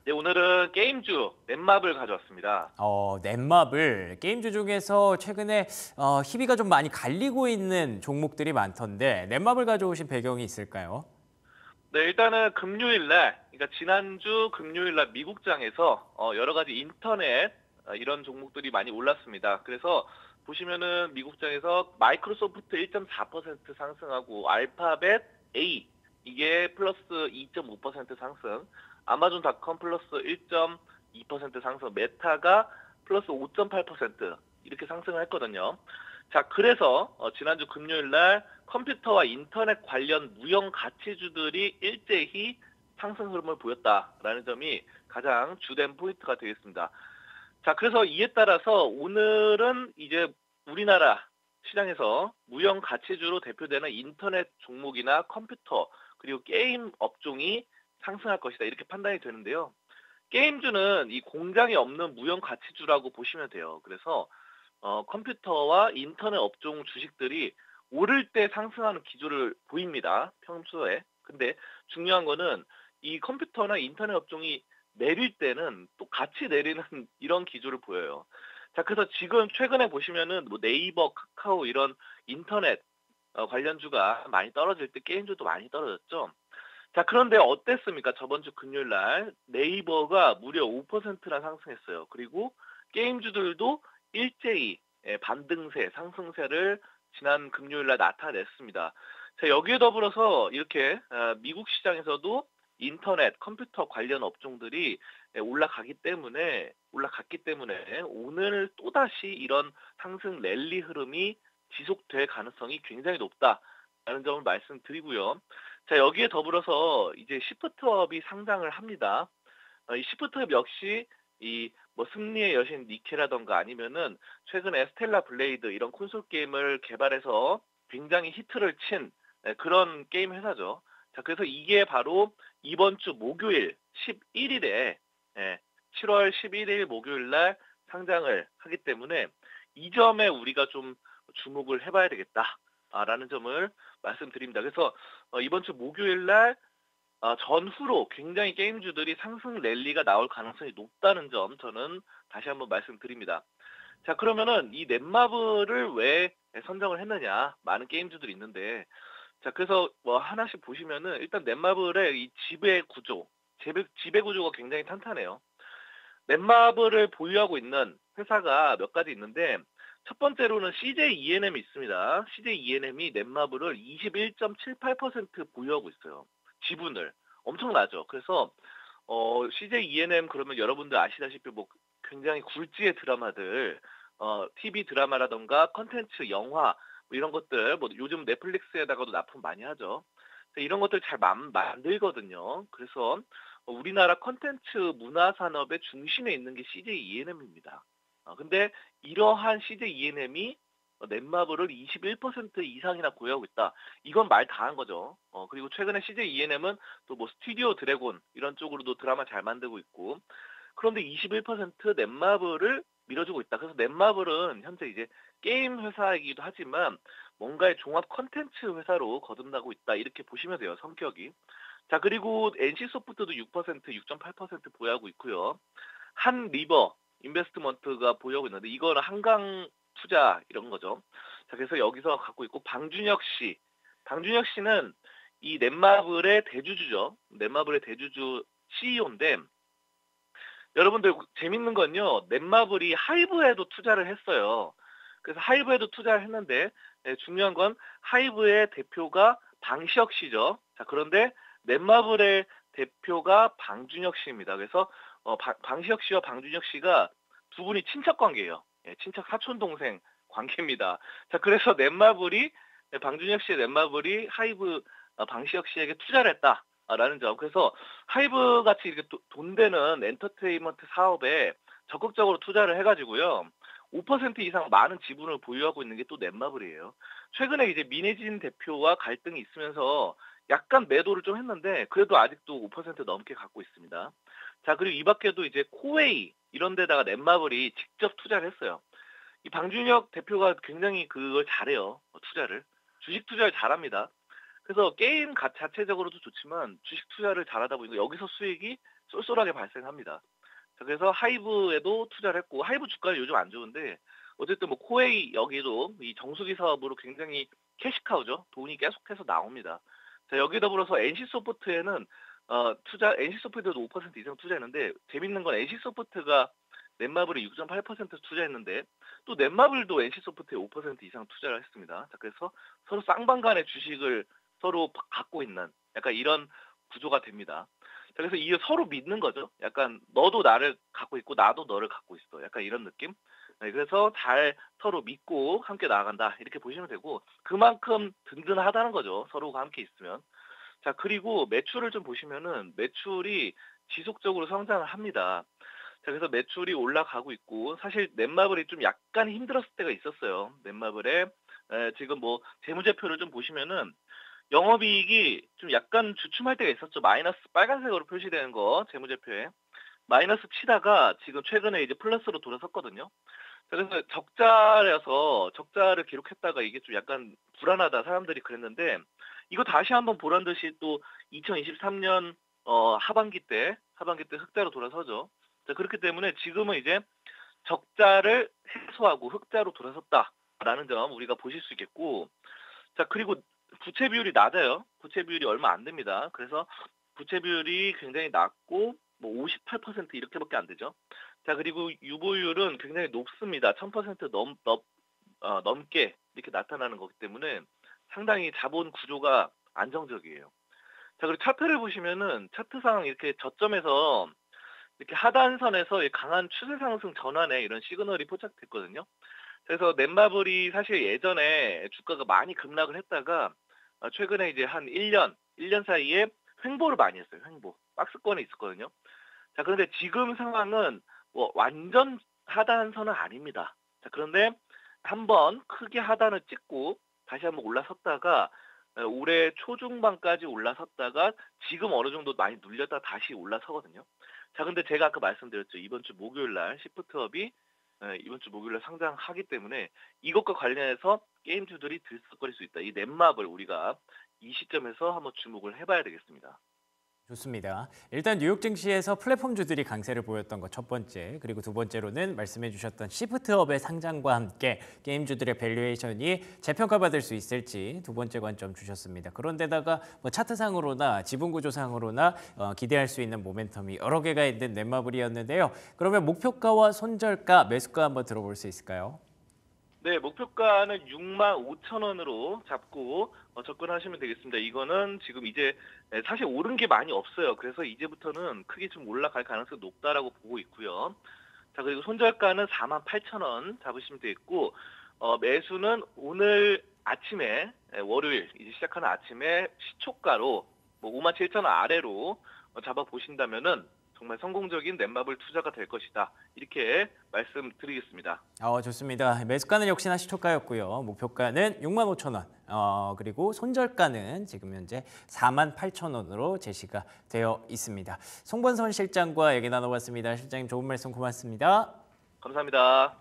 네, 오늘은 게임주 넷마블 가져왔습니다. 넷마블 게임주 중에서 최근에 희비가 좀 많이 갈리고 있는 종목들이 많던데 넷마블 가져오신 배경이 있을까요? 네, 일단은 금요일 날, 그러니까 지난주 금요일 날 미국장에서 여러 가지 인터넷 이런 종목들이 많이 올랐습니다. 그래서 보시면은 미국장에서 마이크로소프트 1.4% 상승하고 알파벳 A 이게 플러스 2.5% 상승, 아마존닷컴 플러스 1.2% 상승, 메타가 플러스 5.8% 이렇게 상승을 했거든요. 자, 그래서 지난주 금요일 날 컴퓨터와 인터넷 관련 무형 가치주들이 일제히 상승 흐름을 보였다라는 점이 가장 주된 포인트가 되겠습니다. 자, 그래서 이에 따라서 오늘은 이제 우리나라 시장에서 무형 가치주로 대표되는 인터넷 종목이나 컴퓨터 그리고 게임 업종이 상승할 것이다 이렇게 판단이 되는데요. 게임주는 이 공장이 없는 무형 가치주라고 보시면 돼요. 그래서 컴퓨터와 인터넷 업종 주식들이 오를 때 상승하는 기조를 보입니다. 평소에. 근데 중요한 거는 이 컴퓨터나 인터넷 업종이 내릴 때는 또 같이 내리는 이런 기조를 보여요. 자, 그래서 지금 최근에 보시면은 뭐 네이버, 카카오 이런 인터넷 관련주가 많이 떨어질 때 게임주도 많이 떨어졌죠. 자, 그런데 어땠습니까? 저번 주 금요일 날 네이버가 무려 5%나 상승했어요. 그리고 게임주들도 일제히 반등세, 상승세를 지난 금요일 날 나타냈습니다. 자, 여기에 더불어서 이렇게 미국 시장에서도 인터넷, 컴퓨터 관련 업종들이 올라갔기 때문에 오늘 또다시 이런 상승 랠리 흐름이 지속될 가능성이 굉장히 높다라는 점을 말씀드리고요. 자, 여기에 더불어서 이제 시프트업이 상장을 합니다. 이 시프트업 역시 이 뭐 승리의 여신 니케라던가 아니면은 최근에 스텔라 블레이드 이런 콘솔 게임을 개발해서 굉장히 히트를 친 그런 게임 회사죠. 자, 그래서 이게 바로 이번 주 목요일 11일에 7월 11일 목요일 날 상장을 하기 때문에 이 점에 우리가 좀 주목을 해봐야 되겠다라는 점을 말씀드립니다. 그래서 이번 주 목요일 날 전후로 굉장히 게임주들이 상승 랠리가 나올 가능성이 높다는 점 저는 다시 한번 말씀드립니다. 자, 그러면은 이 넷마블을 왜 선정을 했느냐? 많은 게임주들이 있는데, 자, 그래서 뭐 하나씩 보시면은 일단 넷마블의 이 지배 구조가 굉장히 탄탄해요. 넷마블을 보유하고 있는 회사가 몇 가지 있는데 첫 번째로는 CJ ENM이 있습니다. CJ ENM이 넷마블을 21.78% 보유하고 있어요. 지분을. 엄청나죠. 그래서 CJ ENM 그러면 여러분들 아시다시피 뭐 굉장히 굴지의 드라마들, TV 드라마라던가 컨텐츠, 영화 뭐 이런 것들, 뭐 요즘 넷플릭스에다가도 납품 많이 하죠. 이런 것들 잘 만들거든요. 그래서 우리나라 컨텐츠 문화 산업의 중심에 있는 게 CJ ENM입니다. 근데 이러한 CJ ENM이 넷마블을 21% 이상이나 보유하고 있다. 이건 말 다 한 거죠. 그리고 최근에 CJ ENM은 또 뭐 스튜디오 드래곤 이런 쪽으로도 드라마 잘 만들고 있고 그런데 21% 넷마블을 밀어주고 있다. 그래서 넷마블은 현재 이제 게임 회사이기도 하지만 뭔가의 종합 컨텐츠 회사로 거듭나고 있다. 이렇게 보시면 돼요. 성격이. 자, 그리고 NC소프트도 6%, 6.8% 보유하고 있고요. 한 리버 인베스트먼트가 보유하고 있는데 이거는 한강 투자 이런 거죠. 자, 그래서 여기서 갖고 있고 방준혁 씨는 이 넷마블의 대주주죠. 넷마블의 대주주 CEO인데 여러분들 재밌는 건요. 넷마블이 하이브에도 투자를 했어요. 그래서 하이브에도 투자를 했는데 중요한 건 하이브의 대표가 방시혁 씨죠. 자, 그런데 넷마블의 대표가 방준혁 씨입니다. 그래서 방시혁 씨와 방준혁 씨가 두 분이 친척 관계예요. 친척 사촌 동생 관계입니다. 자, 그래서 방준혁 씨의 넷마블이 하이브 방시혁 씨에게 투자를 했다라는 점. 그래서 하이브 같이 이렇게 돈 되는 엔터테인먼트 사업에 적극적으로 투자를 해가지고요. 5% 이상 많은 지분을 보유하고 있는 게 또 넷마블이에요. 최근에 이제 민혜진 대표와 갈등이 있으면서 약간 매도를 좀 했는데 그래도 아직도 5% 넘게 갖고 있습니다. 자, 그리고 이 밖에도 이제 코웨이 이런 데다가 넷마블이 직접 투자를 했어요. 이 방준혁 대표가 굉장히 그걸 잘해요. 투자를. 주식 투자를 잘합니다. 그래서 게임 자체적으로도 좋지만 주식 투자를 잘하다 보니까 여기서 수익이 쏠쏠하게 발생합니다. 자, 그래서 하이브에도 투자를 했고 하이브 주가는 요즘 안 좋은데 어쨌든 뭐 코웨이 여기도 이 정수기 사업으로 굉장히 캐시카우죠. 돈이 계속해서 나옵니다. 자, 여기 더불어서 NC소프트에는 NC소프트에도 5% 이상 투자했는데 재밌는 건 NC소프트가 넷마블에 6.8% 투자했는데 또 넷마블도 NC소프트에 5% 이상 투자를 했습니다. 자, 그래서 서로 쌍방간의 주식을 서로 갖고 있는 약간 이런 구조가 됩니다. 자, 그래서 이게 서로 믿는 거죠. 약간 너도 나를 갖고 있고 나도 너를 갖고 있어. 약간 이런 느낌. 네, 그래서 잘 서로 믿고 함께 나아간다. 이렇게 보시면 되고 그만큼 든든하다는 거죠. 서로가 함께 있으면. 자, 그리고 매출을 좀 보시면은 매출이 지속적으로 성장을 합니다. 자, 그래서 매출이 올라가고 있고 사실 넷마블이 좀 약간 힘들었을 때가 있었어요. 넷마블에 지금 뭐 재무제표를 좀 보시면은 영업이익이 좀 약간 주춤할 때가 있었죠. 마이너스 빨간색으로 표시되는 거 재무제표에 마이너스 치다가 지금 최근에 이제 플러스로 돌아섰거든요. 자, 그래서 적자를 기록했다가 이게 좀 약간 불안하다 사람들이 그랬는데 이거 다시 한번 보란 듯이 또 2023년 하반기 때 흑자로 돌아서죠. 자, 그렇기 때문에 지금은 이제 적자를 해소하고 흑자로 돌아섰다라는 점 우리가 보실 수 있겠고 자, 그리고 부채 비율이 낮아요. 부채 비율이 얼마 안 됩니다. 그래서 부채 비율이 굉장히 낮고 뭐 58% 이렇게밖에 안 되죠. 자, 그리고 유보율은 굉장히 높습니다. 1000% 넘게 이렇게 나타나는 거기 때문에 상당히 자본 구조가 안정적이에요. 자, 그리고 차트를 보시면은 차트상 이렇게 저점에서 이렇게 하단선에서 강한 추세 상승 전환에 이런 시그널이 포착됐거든요. 그래서 넷마블이 사실 예전에 주가가 많이 급락을 했다가 최근에 이제 한 1년 사이에 횡보를 많이 했어요. 횡보. 박스권에 있었거든요. 자, 그런데 지금 상황은 뭐 완전 하단선은 아닙니다. 자, 그런데 한번 크게 하단을 찍고 다시 한번 올라섰다가 올해 초중반까지 올라섰다가 지금 어느 정도 많이 눌렸다 다시 올라서거든요. 자, 근데 제가 아까 말씀드렸죠. 이번 주 목요일 날 시프트업이 이번 주 목요일 날 상장하기 때문에 이것과 관련해서 게임주들이 들썩거릴 수 있다. 이 넷마블 우리가 이 시점에서 한번 주목을 해봐야 되겠습니다. 좋습니다. 일단 뉴욕 증시에서 플랫폼주들이 강세를 보였던 것 첫 번째, 그리고 두 번째로는 말씀해 주셨던 시프트업의 상장과 함께 게임주들의 밸류에이션이 재평가받을 수 있을지 두 번째 관점 주셨습니다. 그런데다가 뭐 차트상으로나 지분구조상으로나 기대할 수 있는 모멘텀이 여러 개가 있는 넷마블이었는데요. 그러면 목표가와 손절가, 매수가 한번 들어볼 수 있을까요? 네, 목표가는 65,000원으로 잡고 접근하시면 되겠습니다. 이거는 지금 이제 사실 오른 게 많이 없어요. 그래서 이제부터는 크게 좀 올라갈 가능성이 높다라고 보고 있고요. 자, 그리고 손절가는 48,000원 잡으시면 되겠고, 매수는 오늘 아침에, 월요일 이제 시작하는 아침에 시초가로 뭐 57,000원 아래로 잡아보신다면은 정말 성공적인 넷마블 투자가 될 것이다. 이렇게 말씀드리겠습니다. 좋습니다. 매수가는 역시나 시초가였고요. 목표가는 65,000원, 그리고 손절가는 지금 현재 48,000원으로 제시가 되어 있습니다. 송범선 실장과 얘기 나눠봤습니다. 실장님 좋은 말씀 고맙습니다. 감사합니다.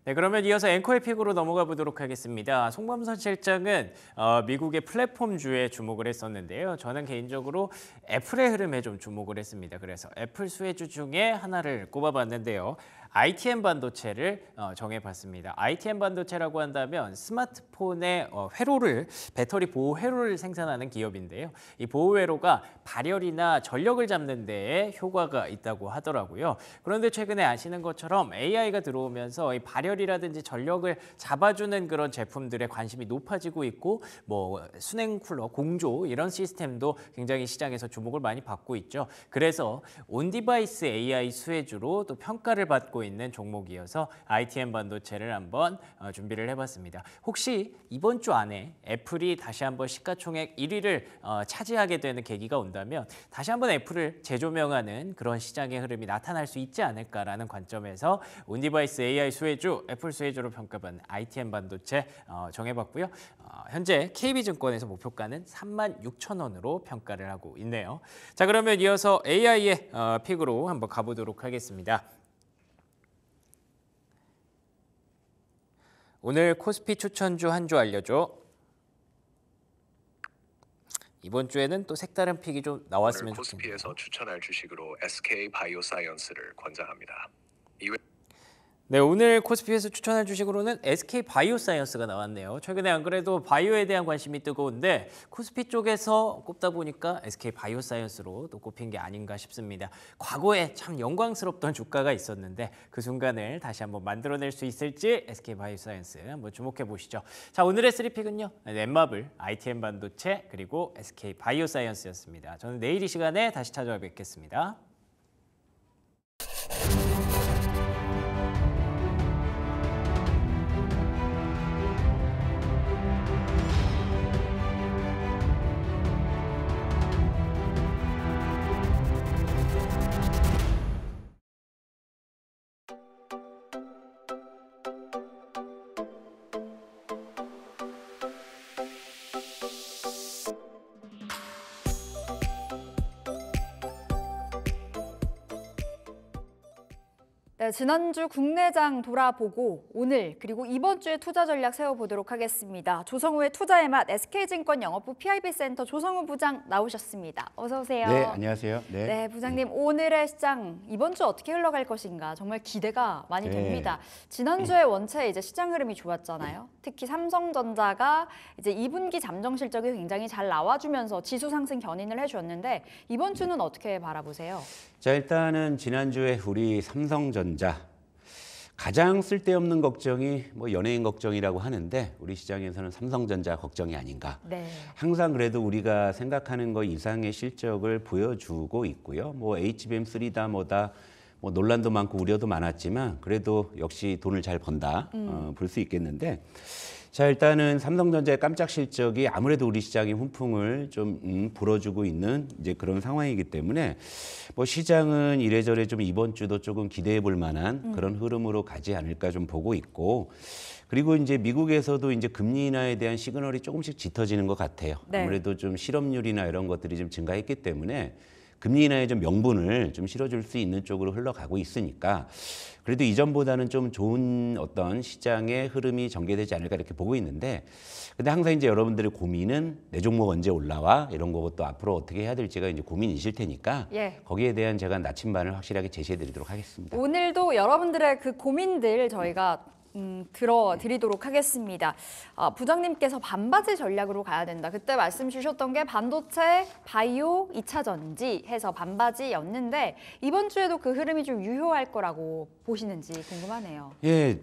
네, 그러면 이어서 앵커의 픽으로 넘어가 보도록 하겠습니다. 송범선 실장은 미국의 플랫폼주에 주목을 했었는데요. 저는 개인적으로 애플의 흐름에 좀 주목을 했습니다. 그래서 애플 수혜주 중에 하나를 꼽아봤는데요. ITM 반도체를 정해봤습니다. ITM 반도체라고 한다면 스마트폰의 배터리 보호 회로를 생산하는 기업인데요. 이 보호 회로가 발열이나 전력을 잡는 데에 효과가 있다고 하더라고요. 그런데 최근에 아시는 것처럼 AI가 들어오면서 이 발열이라든지 전력을 잡아주는 그런 제품들에 관심이 높아지고 있고, 뭐 수냉 쿨러, 공조 이런 시스템도 굉장히 시장에서 주목을 많이 받고 있죠. 그래서 온디바이스 AI 수혜주로 또 평가를 받고 있는 종목이어서 ITM 반도체를 한번 준비를 해봤습니다. 혹시 이번 주 안에 애플이 다시 한번 시가총액 1위를 차지하게 되는 계기가 온다면 다시 한번 애플을 재조명하는 그런 시장의 흐름이 나타날 수 있지 않을까라는 관점에서 온디바이스 AI 수혜주, 애플 수혜주로 평가받는 ITM 반도체 정해봤고요. 현재 KB증권에서 목표가는 36,000원으로 평가를 하고 있네요. 자, 그러면 이어서 AI의 픽으로 한번 가보도록 하겠습니다. 오늘 코스피 추천주 한 주 알려줘. 이번 주에는 또 색다른 픽이 좀 나왔으면 좋겠네요. 코스피에서 추천할 주식으로 SK 바이오사이언스를 권장합니다. 네, 오늘 코스피에서 추천할 주식으로는 SK 바이오사이언스가 나왔네요. 최근에 안 그래도 바이오에 대한 관심이 뜨거운데 코스피 쪽에서 꼽다 보니까 SK 바이오사이언스로 또 꼽힌 게 아닌가 싶습니다. 과거에 참 영광스럽던 주가가 있었는데 그 순간을 다시 한번 만들어낼 수 있을지 SK 바이오사이언스 한번 주목해 보시죠. 자, 오늘의 3픽은요. 넷마블, ITM 반도체, 그리고 SK 바이오사이언스였습니다. 저는 내일 이 시간에 다시 찾아뵙겠습니다. 네, 지난주 국내장 돌아보고 오늘 그리고 이번 주에 투자 전략 세워보도록 하겠습니다. 조성우의 투자의 맛 SK증권 영업부 PIB센터 조성우 부장 나오셨습니다. 어서 오세요. 네, 안녕하세요. 네, 부장님 오늘의 시장 이번 주 어떻게 흘러갈 것인가 정말 기대가 많이 네. 됩니다. 지난주에 원체 이제 시장 흐름이 좋았잖아요. 특히 삼성전자가 이제 2분기 잠정 실적이 굉장히 잘 나와주면서 지수 상승 견인을 해주었는데 이번 주는 어떻게 바라보세요? 자, 일단은 지난주에 우리 삼성전자 가장 쓸데없는 걱정이 뭐 연예인 걱정이라고 하는데 우리 시장에서는 삼성전자 걱정이 아닌가. 네. 항상 그래도 우리가 생각하는 것 이상의 실적을 보여주고 있고요. 뭐 HBM3다 뭐다 뭐 논란도 많고 우려도 많았지만 그래도 역시 돈을 잘 번다 볼 수 있겠는데 자, 일단은 삼성전자의 깜짝 실적이 아무래도 우리 시장의 훈풍을 좀 불어주고 있는 이제 그런 상황이기 때문에 뭐 시장은 이래저래 좀 이번 주도 조금 기대해 볼 만한 그런 흐름으로 가지 않을까 좀 보고 있고 그리고 이제 미국에서도 이제 금리 인하에 대한 시그널이 조금씩 짙어지는 것 같아요. 네. 아무래도 좀 실업률이나 이런 것들이 좀 증가했기 때문에 금리 인하의 좀 명분을 좀 실어줄 수 있는 쪽으로 흘러가고 있으니까 그래도 이전보다는 좀 좋은 어떤 시장의 흐름이 전개되지 않을까 이렇게 보고 있는데 근데 항상 이제 여러분들의 고민은 내 종목 언제 올라와 이런 거고 또 앞으로 어떻게 해야 될지가 이제 고민이실 테니까 예. 거기에 대한 제가 나침반을 확실하게 제시해 드리도록 하겠습니다. 오늘도 여러분들의 그 고민들 저희가 들어드리도록 하겠습니다. 부장님께서 반바지 전략으로 가야 된다. 그때 말씀 주셨던 게 반도체, 바이오, 2차 전지 해서 반바지였는데 이번 주에도 그 흐름이 좀 유효할 거라고 보시는지 궁금하네요. 예,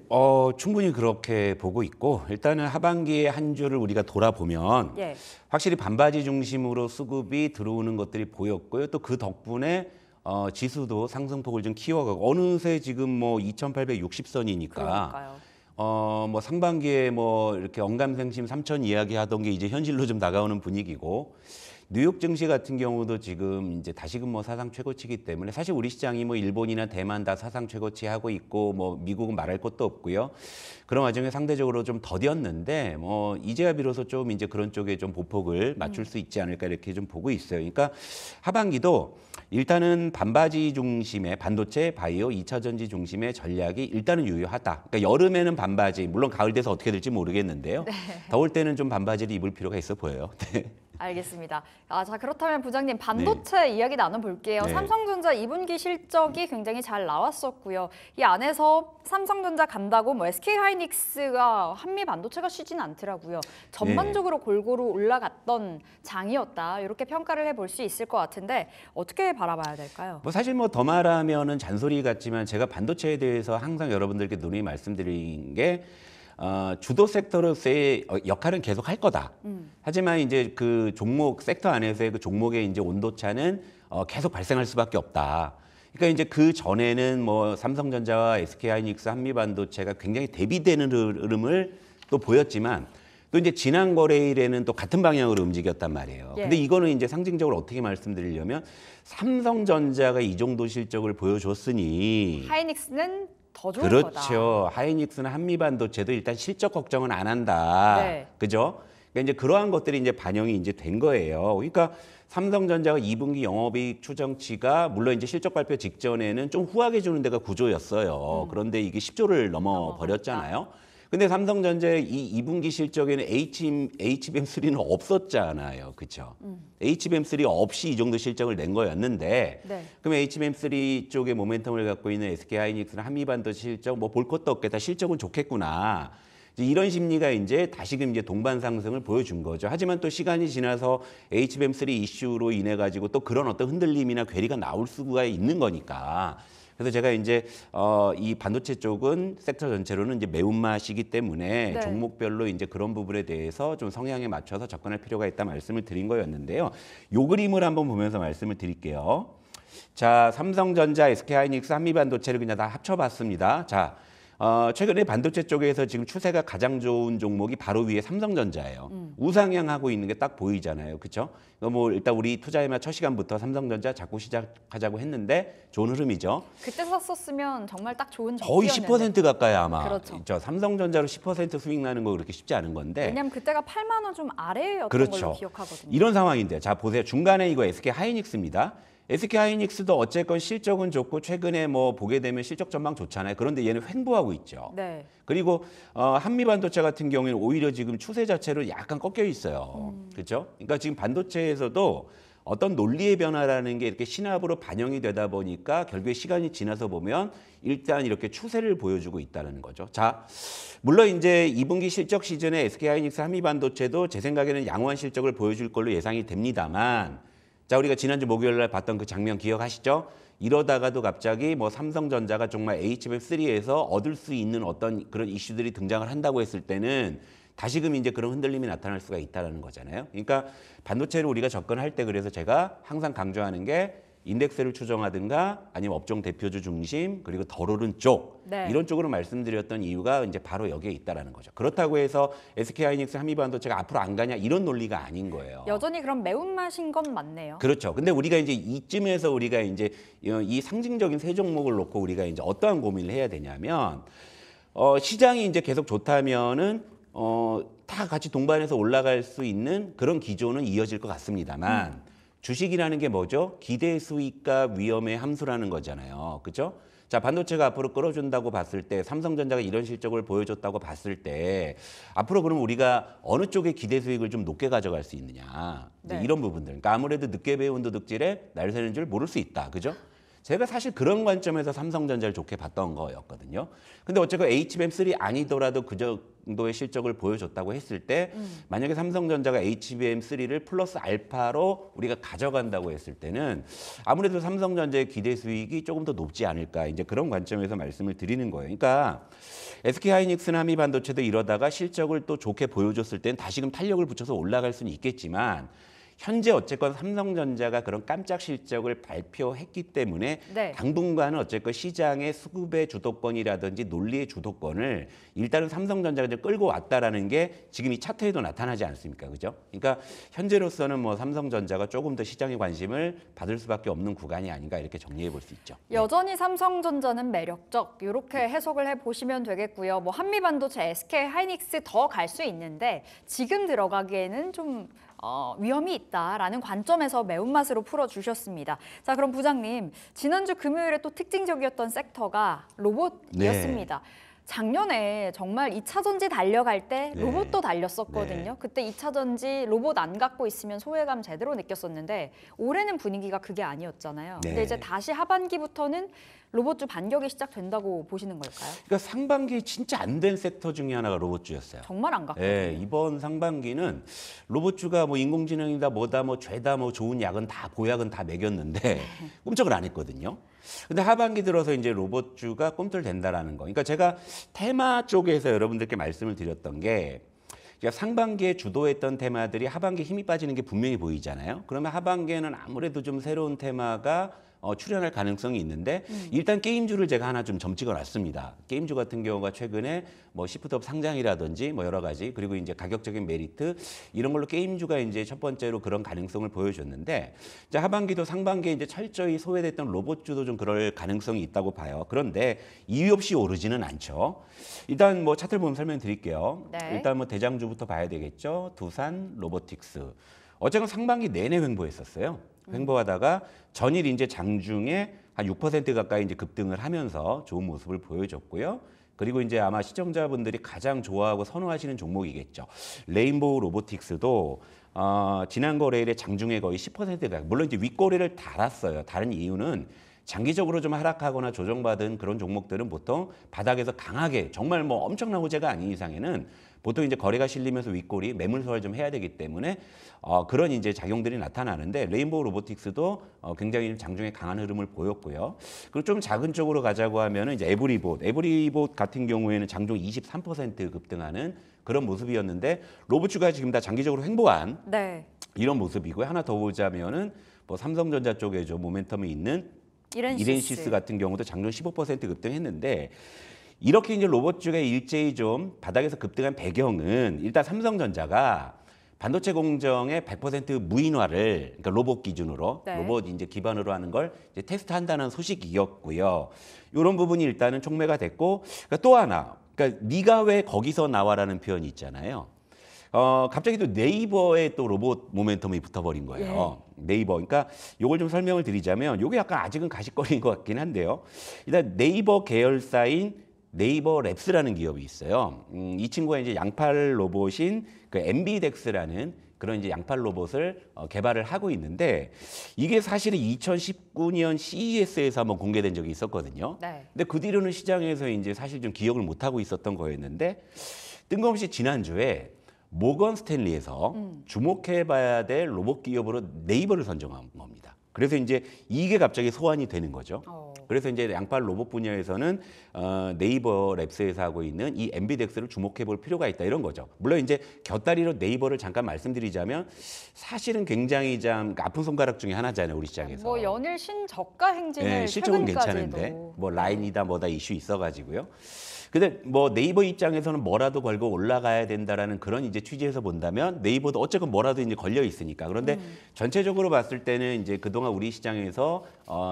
충분히 그렇게 보고 있고 일단은 하반기의 한 주를 우리가 돌아보면 예. 확실히 반바지 중심으로 수급이 들어오는 것들이 보였고요. 또 그 덕분에 지수도 상승폭을 좀 키워가고 어느새 지금 뭐 2,860선이니까 그러니까요. 뭐 상반기에 뭐 이렇게 언감생심 3,000 이야기하던 게 이제 현실로 좀 다가오는 분위기고 뉴욕 증시 같은 경우도 지금 이제 다시금 뭐 사상 최고치이기 때문에 사실 우리 시장이 뭐 일본이나 대만 다 사상 최고치 하고 있고 뭐 미국은 말할 것도 없고요. 그런 와중에 상대적으로 좀 더뎠는데 뭐 이제야 비로소 좀 이제 그런 쪽에 좀 보폭을 맞출 수 있지 않을까 이렇게 좀 보고 있어요. 그러니까 하반기도 일단은 반바지 중심의 반도체, 바이오, 2차 전지 중심의 전략이 일단은 유효하다. 그러니까 여름에는 반바지, 물론 가을 돼서 어떻게 될지 모르겠는데요. 네. 더울 때는 좀 반바지를 입을 필요가 있어 보여요. 네. 알겠습니다. 자 그렇다면 부장님 반도체 이야기 나눠볼게요. 네. 삼성전자 2분기 실적이 굉장히 잘 나왔었고요. 이 안에서 삼성전자 간다고 뭐 SK하이닉스가 한미 반도체가 쉬지는 않더라고요. 전반적으로 골고루 올라갔던 장이었다. 이렇게 평가를 해볼 수 있을 것 같은데 어떻게 바라봐야 될까요? 뭐 사실 뭐 더 말하면은 잔소리 같지만 제가 반도체에 대해서 항상 여러분들께 누누이 말씀드린 게 주도 섹터로서의 역할은 계속 할 거다. 하지만 이제 그 종목 섹터 안에서의 그 종목의 이제 온도차는 계속 발생할 수밖에 없다. 그러니까 이제 그 전에는 뭐 삼성전자와 SK하이닉스, 한미반도체가 굉장히 대비되는 흐름을 또 보였지만 또 이제 지난 거래일에는 또 같은 방향으로 움직였단 말이에요. 예. 근데 이거는 이제 상징적으로 어떻게 말씀드리려면 삼성전자가 이 정도 실적을 보여줬으니 하이닉스는 더 좋은 그렇죠. 거다. 하이닉스나 한미반도체도 일단 실적 걱정은 안 한다. 네. 그죠? 그러니까 이제 그러한 것들이 이제 반영이 이제 된 거예요. 그러니까 삼성전자가 2분기 영업이익 추정치가 물론 이제 실적 발표 직전에는 좀 후하게 주는 데가 구조였어요. 그런데 이게 10조를 넘어 버렸잖아요. 근데 삼성전자의 이 2분기 실적에는 HBM3는 없었잖아요. 그렇죠? HBM3 없이 이 정도 실적을 낸 거였는데 네. 그럼 HBM3 쪽의 모멘텀을 갖고 있는 SK하이닉스나 한미반도체 실적 뭐 볼 것도 없겠다. 실적은 좋겠구나. 이제 이런 심리가 이제 다시금 이제 동반 상승을 보여준 거죠. 하지만 또 시간이 지나서 HBM3 이슈로 인해 가지고 또 그런 어떤 흔들림이나 괴리가 나올 수가 있는 거니까. 그래서 제가 이제 이 반도체 쪽은 섹터 전체로는 이제 매운맛이기 때문에 네. 종목별로 이제 그런 부분에 대해서 좀 성향에 맞춰서 접근할 필요가 있다 말씀을 드린 거였는데요. 요 그림을 한번 보면서 말씀을 드릴게요. 자, 삼성전자, SK하이닉스, 한미반도체를 그냥 다 합쳐봤습니다. 자, 최근에 반도체 쪽에서 지금 추세가 가장 좋은 종목이 바로 위에 삼성전자예요. 우상향하고 있는 게 딱 보이잖아요. 그렇죠? 뭐 일단 우리 투자에만 첫 시간부터 삼성전자 자꾸 시작하자고 했는데 좋은 흐름이죠. 그때 샀었으면 정말 딱 좋은 거의 적기였는데. 10% 가까이 아마. 그렇죠. 저 삼성전자로 10% 수익 나는 거 그렇게 쉽지 않은 건데. 왜냐면 그때가 8만 원 좀 아래였던 그렇죠. 걸로 기억하거든요. 이런 상황인데 자 보세요. 중간에 이거 SK하이닉스입니다. SK하이닉스도 어쨌건 실적은 좋고 최근에 뭐 보게 되면 실적 전망 좋잖아요. 그런데 얘는 횡보하고 있죠. 네. 그리고 한미반도체 같은 경우에는 오히려 지금 추세 자체로 약간 꺾여 있어요. 그렇죠? 그러니까 지금 반도체에서도 어떤 논리의 변화라는 게 이렇게 신압으로 반영이 되다 보니까 결국에 시간이 지나서 보면 일단 이렇게 추세를 보여주고 있다는 거죠. 자, 물론 이제 2분기 실적 시즌에 SK하이닉스, 한미반도체도 제 생각에는 양호한 실적을 보여줄 걸로 예상이 됩니다만 자, 우리가 지난주 목요일 날 봤던 그 장면 기억하시죠? 이러다가도 갑자기 뭐 삼성전자가 정말 HBM3에서 얻을 수 있는 어떤 그런 이슈들이 등장을 한다고 했을 때는 다시금 이제 그런 흔들림이 나타날 수가 있다는 거잖아요. 그러니까 반도체를 우리가 접근할 때 그래서 제가 항상 강조하는 게 인덱스를 추정하든가 아니면 업종 대표주 중심 그리고 덜 오른 쪽 네. 이런 쪽으로 말씀드렸던 이유가 이제 바로 여기에 있다라는 거죠. 그렇다고 해서 SK하이닉스, 한미반도체가 앞으로 안 가냐 이런 논리가 아닌 거예요. 여전히 그럼 매운맛인 건 맞네요. 그렇죠. 근데 우리가 이제 이쯤에서 우리가 이제 이 상징적인 세 종목을 놓고 우리가 이제 어떠한 고민을 해야 되냐면 시장이 이제 계속 좋다면은 다 같이 동반해서 올라갈 수 있는 그런 기조는 이어질 것 같습니다만. 주식이라는 게 뭐죠? 기대 수익과 위험의 함수라는 거잖아요. 그죠? 자, 반도체가 앞으로 끌어준다고 봤을 때 삼성전자가 이런 실적을 보여줬다고 봤을 때 앞으로 그럼 우리가 어느 쪽에 기대 수익을 좀 높게 가져갈 수 있느냐. 이제 네. 이런 부분들. 그러니까 아무래도 늦게 배운 도둑질에 날 새는 줄 모를 수 있다. 그죠? 제가 사실 그런 관점에서 삼성전자를 좋게 봤던 거였거든요. 근데 어쨌건 HBM3 아니더라도 그 정도의 실적을 보여줬다고 했을 때 만약에 삼성전자가 HBM3를 플러스 알파로 우리가 가져간다고 했을 때는 아무래도 삼성전자의 기대 수익이 조금 더 높지 않을까 이제 그런 관점에서 말씀을 드리는 거예요. 그러니까 SK하이닉스나 한미반도체도 이러다가 실적을 또 좋게 보여줬을 때는 다시금 탄력을 붙여서 올라갈 수는 있겠지만 현재 어쨌건 삼성전자가 그런 깜짝 실적을 발표했기 때문에 네. 당분간은 어쨌건 시장의 수급의 주도권이라든지 논리의 주도권을 일단은 삼성전자가 이제 끌고 왔다라는 게 지금 이 차트에도 나타나지 않습니까? 그죠? 그러니까 현재로서는 뭐 삼성전자가 조금 더 시장의 관심을 받을 수밖에 없는 구간이 아닌가 이렇게 정리해 볼 수 있죠. 여전히 삼성전자는 매력적 이렇게 해석을 해보시면 되겠고요. 뭐 한미반도체, SK하이닉스 더 갈 수 있는데 지금 들어가기에는 좀 위험이 있다라는 관점에서 매운맛으로 풀어주셨습니다. 자, 그럼 부장님, 지난주 금요일에 또 특징적이었던 섹터가 로봇이었습니다. 작년에 정말 2차 전지 달려갈 때 네. 로봇도 달렸었거든요. 네. 그때 2차 전지 로봇 안 갖고 있으면 소외감 제대로 느꼈었는데 올해는 분위기가 그게 아니었잖아요. 네. 근데 이제 다시 하반기부터는 로봇주 반격이 시작된다고 보시는 걸까요? 그러니까 상반기 진짜 안 된 섹터 중에 하나가 로봇주였어요. 정말 안 갖고. 예, 이번 상반기는 로봇주가 뭐 인공지능이다 뭐다 뭐 죄다 뭐 좋은 약은 다 보약은 다 먹였는데 꿈쩍을 안 했거든요. 근데 하반기 들어서 이제 로봇주가 꿈틀댄다라는 거. 그러니까 제가 테마 쪽에서 여러분들께 말씀을 드렸던 게 그러니까 상반기에 주도했던 테마들이 하반기에 힘이 빠지는 게 분명히 보이잖아요. 그러면 하반기에는 아무래도 좀 새로운 테마가 출연할 가능성이 있는데 일단 게임주를 제가 하나 좀 점찍어 놨습니다. 게임주 같은 경우가 최근에 뭐 시프트업 상장이라든지 뭐 여러 가지 그리고 이제 가격적인 메리트 이런 걸로 게임주가 이제 첫 번째로 그런 가능성을 보여줬는데 이제 하반기도 상반기에 이제 철저히 소외됐던 로봇주도 좀 그럴 가능성이 있다고 봐요. 그런데 이유 없이 오르지는 않죠. 일단 뭐 차트를 보면 설명드릴게요. 네. 일단 뭐 대장주부터 봐야 되겠죠. 두산 로보틱스. 어쨌든 상반기 내내 횡보했었어요. 횡보하다가 전일 이제 장중에 한 6% 가까이 이제 급등을 하면서 좋은 모습을 보여줬고요. 그리고 이제 아마 시청자분들이 가장 좋아하고 선호하시는 종목이겠죠. 레인보우 로보틱스도 지난 거래일에 장중에 거의 10%가 물론 이제 윗꼬리를 달았어요. 다른 이유는 장기적으로 좀 하락하거나 조정받은 그런 종목들은 보통 바닥에서 강하게 정말 뭐 엄청난 호재가 아닌 이상에는 보통 이제 거래가 실리면서 윗꼬리 매물 소화를 좀 해야 되기 때문에 그런 이제 작용들이 나타나는데 레인보우 로보틱스도 굉장히 장중에 강한 흐름을 보였고요. 그리고 좀 작은 쪽으로 가자고 하면은 이제 에브리봇 같은 경우에는 장중 23% 급등하는 그런 모습이었는데 로봇주가 지금 다 장기적으로 횡보한 네. 이런 모습이고요. 하나 더 보자면은 뭐 삼성전자 쪽에 좀 모멘텀이 있는 이렌시스 같은 경우도 장중 15% 급등했는데 이렇게 이제 로봇주가 일제히 좀 바닥에서 급등한 배경은 일단 삼성전자가 반도체 공정의 100% 무인화를 그러니까 로봇 기준으로 네. 로봇 이제 기반으로 하는 걸 이제 테스트한다는 소식이었고요. 이런 부분이 일단은 촉매가 됐고 그러니까 또 하나 그러니까 네가 왜 거기서 나와라는 표현이 있잖아요. 갑자기 또 네이버에 또 로봇 모멘텀이 붙어버린 거예요. 네이버. 그러니까 이걸 좀 설명을 드리자면 이게 약간 아직은 가십거리인 것 같긴 한데요. 일단 네이버 계열사인 네이버 랩스라는 기업이 있어요. 이 친구가 이제 양팔 로봇인 그 엠비덱스라는 그런 이제 양팔 로봇을 개발을 하고 있는데 이게 사실은 2019년 CES에서 한번 공개된 적이 있었거든요. 네. 근데 그 뒤로는 시장에서 이제 사실 좀 기억을 못 하고 있었던 거였는데 뜬금없이 지난주에 모건 스탠리에서 주목해봐야 될 로봇 기업으로 네이버를 선정한 겁니다. 그래서 이제 이게 갑자기 소환이 되는 거죠. 그래서 이제 양팔 로봇 분야에서는 네이버 랩스에서 하고 있는 이 엠비덱스를 주목해 볼 필요가 있다 이런 거죠. 물론 이제 곁다리로 네이버를 잠깐 말씀드리자면 사실은 굉장히 좀 아픈 손가락 중에 하나잖아요. 우리 시장에서. 뭐 연일 신저가 행진을 실적은 최근까지도. 괜찮은데 뭐 라인이다 뭐다 이슈 있어가지고요. 근데 뭐 네이버 입장에서는 뭐라도 걸고 올라가야 된다라는 그런 이제 취지에서 본다면 네이버도 어쨌건 뭐라도 이제 걸려 있으니까. 그런데 전체적으로 봤을 때는 이제 그동안 우리 시장에서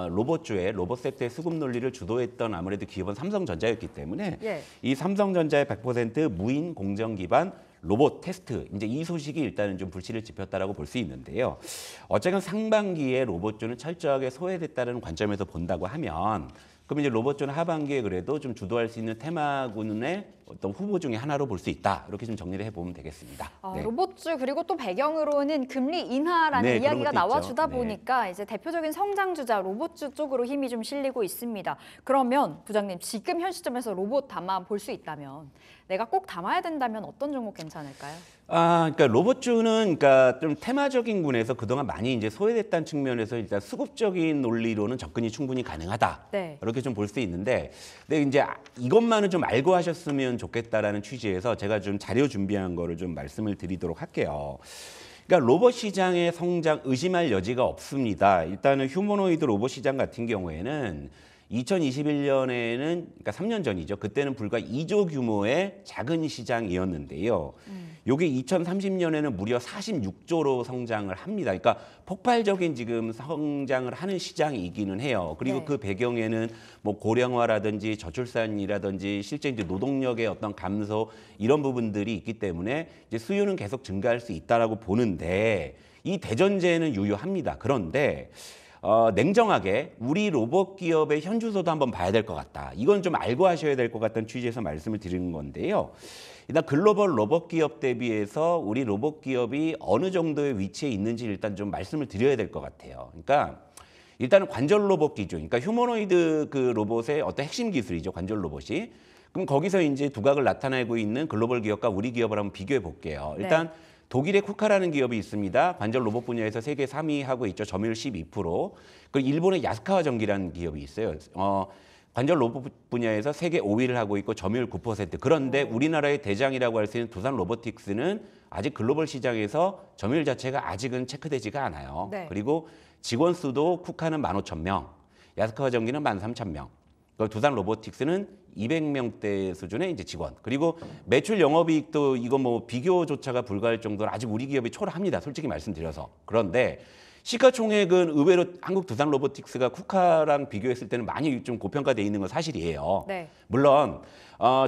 로봇주의 로봇 섹터의 수급 논리를 주도했던 아무래도 기업은 삼성전자였기 때문에 예. 이 삼성전자의 100% 무인 공정 기반 로봇 테스트 이제 이 소식이 일단은 좀 불씨를 지폈다라고 볼 수 있는데요. 어쨌든 상반기에 로봇주는 철저하게 소외됐다는 관점에서 본다고 하면 그럼 이제 로봇주는 하반기에 그래도 좀 주도할 수 있는 테마군의 어떤 후보 중에 하나로 볼 수 있다. 이렇게 좀 정리를 해보면 되겠습니다. 네. 로봇주 그리고 또 배경으로는 금리 인하라는 네, 그런 이야기가 것도 나와주다 있죠. 네. 보니까 이제 대표적인 성장주자 로봇주 쪽으로 힘이 좀 실리고 있습니다. 그러면 부장님 지금 현 시점에서 로봇 담아 볼 수 있다면 내가 꼭 담아야 된다면 어떤 종목 괜찮을까요? 그러니까 로봇주는 그러니까 좀 테마적인 군에서 그동안 많이 이제 소외됐다는 측면에서 일단 수급적인 논리로는 접근이 충분히 가능하다. 네. 이렇게 좀 볼 수 있는데, 근데 이제 이것만은 좀 알고 하셨으면 좋겠다라는 취지에서 제가 좀 자료 준비한 거를 좀 말씀을 드리도록 할게요. 그러니까 로봇 시장의 성장 의심할 여지가 없습니다. 일단은 휴머노이드 로봇 시장 같은 경우에는 2021년에는 그러니까 3년 전이죠. 그때는 불과 2조 규모의 작은 시장이었는데요. 요게 2030년에는 무려 46조로 성장을 합니다. 그러니까 폭발적인 지금 성장을 하는 시장이기는 해요. 그리고 네. 그 배경에는 뭐 고령화라든지 저출산이라든지 실제 이제 노동력의 어떤 감소 이런 부분들이 있기 때문에 이제 수요는 계속 증가할 수 있다라고 보는데 이 대전제는 유효합니다. 그런데 냉정하게 우리 로봇 기업의 현주소도 한번 봐야 될 것 같다. 이건 좀 알고 하셔야 될 것 같다는 취지에서 말씀을 드리는 건데요. 일단 글로벌 로봇 기업 대비해서 우리 로봇 기업이 어느 정도의 위치에 있는지 일단 좀 말씀을 드려야 될 것 같아요. 그러니까 일단은 관절 로봇 기준, 그러니까 휴머노이드 그 로봇의 어떤 핵심 기술이죠. 관절 로봇이. 그럼 거기서 이제 두각을 나타내고 있는 글로벌 기업과 우리 기업을 한번 비교해 볼게요. 일단 독일의 쿠카라는 기업이 있습니다. 관절 로봇 분야에서 세계 3위 하고 있죠. 점유율 12%. 그리고 일본의 야스카와 전기라는 기업이 있어요. 관절 로봇 분야에서 세계 5위를 하고 있고 점유율 9%. 그런데 우리나라의 대장이라고 할 수 있는 두산 로보틱스는 아직 글로벌 시장에서 점유율 자체가 아직은 체크되지가 않아요. 네. 그리고 직원 수도 쿠카는 15,000명, 야스카와 전기는 13,000명. 두산 로보틱스는 200명대 수준의 이제 직원. 그리고 매출 영업이익도 이거 뭐 비교조차가 불가할 정도로 아직 우리 기업이 초라합니다. 솔직히 말씀드려서. 그런데 시가총액은 의외로 한국 두산 로보틱스가 쿠카랑 비교했을 때는 많이 좀 고평가돼 있는 건 사실이에요. 네. 물론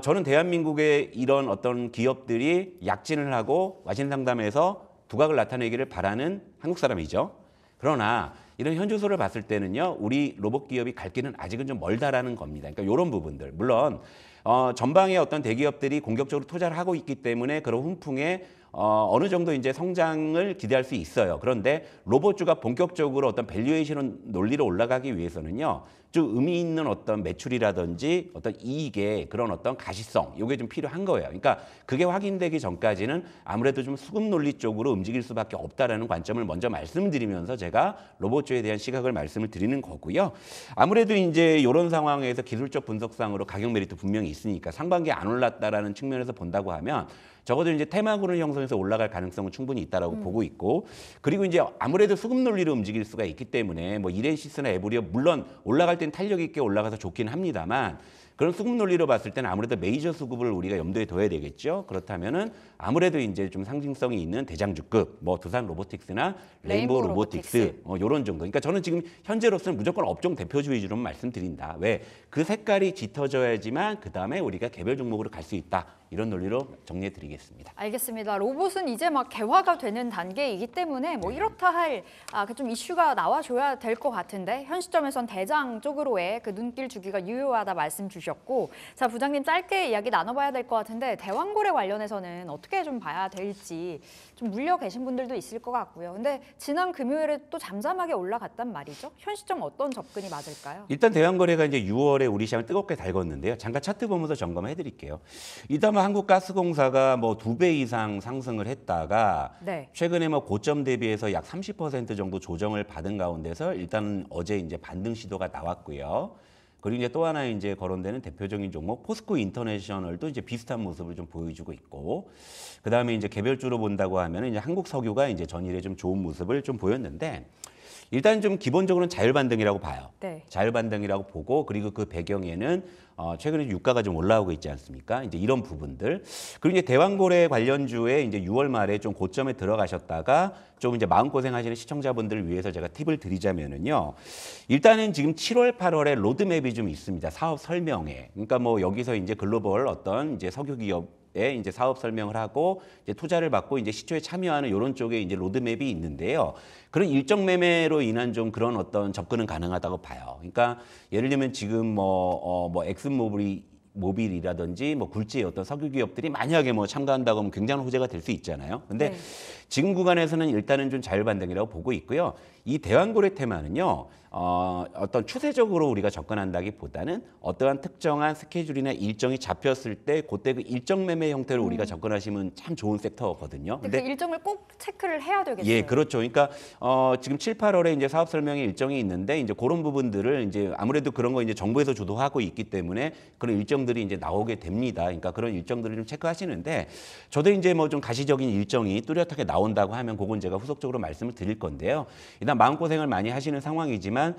저는 대한민국의 이런 어떤 기업들이 약진을 하고 와신 상담에서 두각을 나타내기를 바라는 한국 사람이죠. 그러나 이런 현주소를 봤을 때는요, 우리 로봇 기업이 갈 길은 아직은 좀 멀다라는 겁니다. 그러니까 이런 부분들. 물론 전방의 어떤 대기업들이 공격적으로 투자를 하고 있기 때문에 그런 훈풍에 어느 정도 이제 성장을 기대할 수 있어요. 그런데 로봇주가 본격적으로 어떤 밸류에이션 논리로 올라가기 위해서는요, 좀 의미 있는 어떤 매출이라든지 어떤 이익의 그런 어떤 가시성, 이게 좀 필요한 거예요. 그러니까 그게 확인되기 전까지는 아무래도 좀 수급 논리 쪽으로 움직일 수밖에 없다라는 관점을 먼저 말씀드리면서 제가 로봇주에 대한 시각을 말씀을 드리는 거고요. 아무래도 이제 이런 상황에서 기술적 분석상으로 가격 메리트 분명히 있으니까 상반기에 안 올랐다라는 측면에서 본다고 하면 적어도 이제 테마군을 형성해서 올라갈 가능성은 충분히 있다라고 보고 있고, 그리고 이제 아무래도 수급 논리로 움직일 수가 있기 때문에 뭐 이레시스나 에브리어 물론 올라갈 땐 탄력 있게 올라가서 좋긴 합니다만 그런 수급 논리로 봤을 때는 아무래도 메이저 수급을 우리가 염두에 둬야 되겠죠. 그렇다면은 아무래도 이제 좀 상징성이 있는 대장주급, 뭐 두산 로보틱스나 레인보우 로보틱스, 이런 정도. 그러니까 저는 지금 현재로서는 무조건 업종 대표주의로 말씀드린다. 왜? 그 색깔이 짙어져야지만 그 다음에 우리가 개별 종목으로 갈 수 있다. 이런 논리로 정리해드리겠습니다. 알겠습니다. 로봇은 이제 막 개화가 되는 단계이기 때문에 뭐 이렇다 할 좀 이슈가 나와줘야 될 것 같은데 현 시점에선 대장 쪽으로의 그 눈길 주기가 유효하다 말씀 주셨고, 자 부장님 짧게 이야기 나눠봐야 될 것 같은데 대왕고래 관련해서는 어떻게 좀 봐야 될지 좀 물려 계신 분들도 있을 것 같고요. 근데 지난 금요일에 또 잠잠하게 올라갔단 말이죠. 현 시점 어떤 접근이 맞을까요? 일단 대왕거래가 이제 6월에 우리 시장을 뜨겁게 달궜는데요. 잠깐 차트 보면서 점검해 드릴게요. 일단 한국가스공사가 뭐 2배 이상 상승을 했다가 네. 최근에 뭐 고점 대비해서 약 30% 정도 조정을 받은 가운데서 일단 어제 이제 반등 시도가 나왔고요. 그리고 이제 또 하나 이제 거론되는 대표적인 종목 포스코 인터내셔널도 이제 비슷한 모습을 좀 보여주고 있고, 그 다음에 이제 개별주로 본다고 하면 이제 한국석유가 이제 전일에 좀 좋은 모습을 좀 보였는데, 일단 좀 기본적으로는 자율반등이라고 봐요. 네. 자율반등이라고 보고 그리고 그 배경에는 최근에 유가가 좀 올라오고 있지 않습니까? 이제 이런 부분들. 그리고 이제 대왕고래 관련주에 이제 6월 말에 좀 고점에 들어가셨다가 좀 이제 마음고생하시는 시청자분들을 위해서 제가 팁을 드리자면은요. 일단은 지금 7월, 8월에 로드맵이 좀 있습니다. 사업 설명회. 그러니까 뭐 여기서 이제 글로벌 어떤 이제 석유 기업에 이제 사업 설명을 하고 이제 투자를 받고 이제 시초에 참여하는 이런 쪽에 이제 로드맵이 있는데요. 그런 일정 매매로 인한 좀 그런 어떤 접근은 가능하다고 봐요. 그러니까 예를 들면 지금 뭐 엑슨모빌이라든지 뭐 굴지의 어떤 석유 기업들이 만약에 뭐 참가한다고 하면 굉장한 호재가 될 수 있잖아요. 근데 네. 지금 구간에서는 일단은 좀 자율반등이라고 보고 있고요. 이 대왕고래 테마는요. 어떤 추세적으로 우리가 접근한다기보다는 어떠한 특정한 스케줄이나 일정이 잡혔을 때 그때 그 일정 매매 형태로 우리가 접근하시면 참 좋은 섹터거든요. 근데 그 일정을 꼭 체크를 해야 되겠어요. 예, 그렇죠. 그러니까 지금 7, 8월에 이제 사업 설명회 일정이 있는데 이제 그런 부분들을 이제 아무래도 그런 거 이제 정부에서 주도하고 있기 때문에 그런 일정들이 이제 나오게 됩니다. 그러니까 그런 일정들을 좀 체크하시는데 저도 이제 뭐 좀 가시적인 일정이 뚜렷하게 나온다고 하면 그건 제가 후속적으로 말씀을 드릴 건데요. 일단 마음고생을 많이 하시는 상황이지만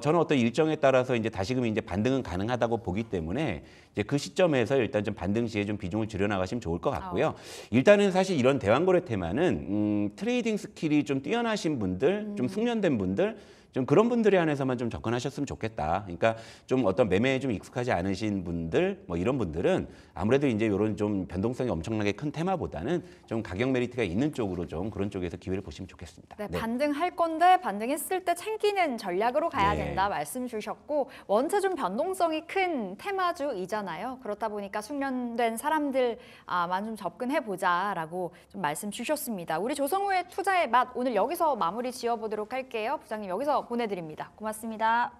저는 어떤 일정에 따라서 이제 다시금 이제 반등은 가능하다고 보기 때문에 이제 그 시점에서 일단 좀 반등 시에 좀 비중을 줄여 나가시면 좋을 것 같고요. 일단은 사실 이런 대왕거래 테마는 트레이딩 스킬이 좀 뛰어나신 분들, 좀 숙련된 분들, 좀 그런 분들에 한해서만 좀 접근하셨으면 좋겠다. 그러니까 좀 어떤 매매에 좀 익숙하지 않으신 분들, 뭐 이런 분들은 아무래도 이제 이런 좀 변동성이 엄청나게 큰 테마보다는 좀 가격 메리트가 있는 쪽으로 좀 그런 쪽에서 기회를 보시면 좋겠습니다. 네, 반등할 건데 반등했을 때 챙기는 전략으로 가야 네. 된다 말씀 주셨고 원체 좀 변동성이 큰 테마주이잖아요. 그렇다 보니까 숙련된 사람들만 좀 접근해 보자라고 좀 말씀 주셨습니다. 우리 조성우의 투자의 맛 오늘 여기서 마무리 지어보도록 할게요. 부장님 여기서 보내드립니다. 고맙습니다.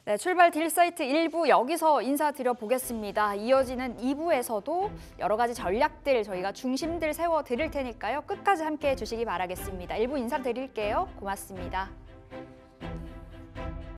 네, 출발 딜사이트 1부 여기서 인사드려 보겠습니다. 이어지는 2부에서도 여러 가지 전략들 저희가 중심들 세워 드릴 테니까요. 끝까지 함께해 주시기 바라겠습니다. 1부 인사드릴게요. 고맙습니다.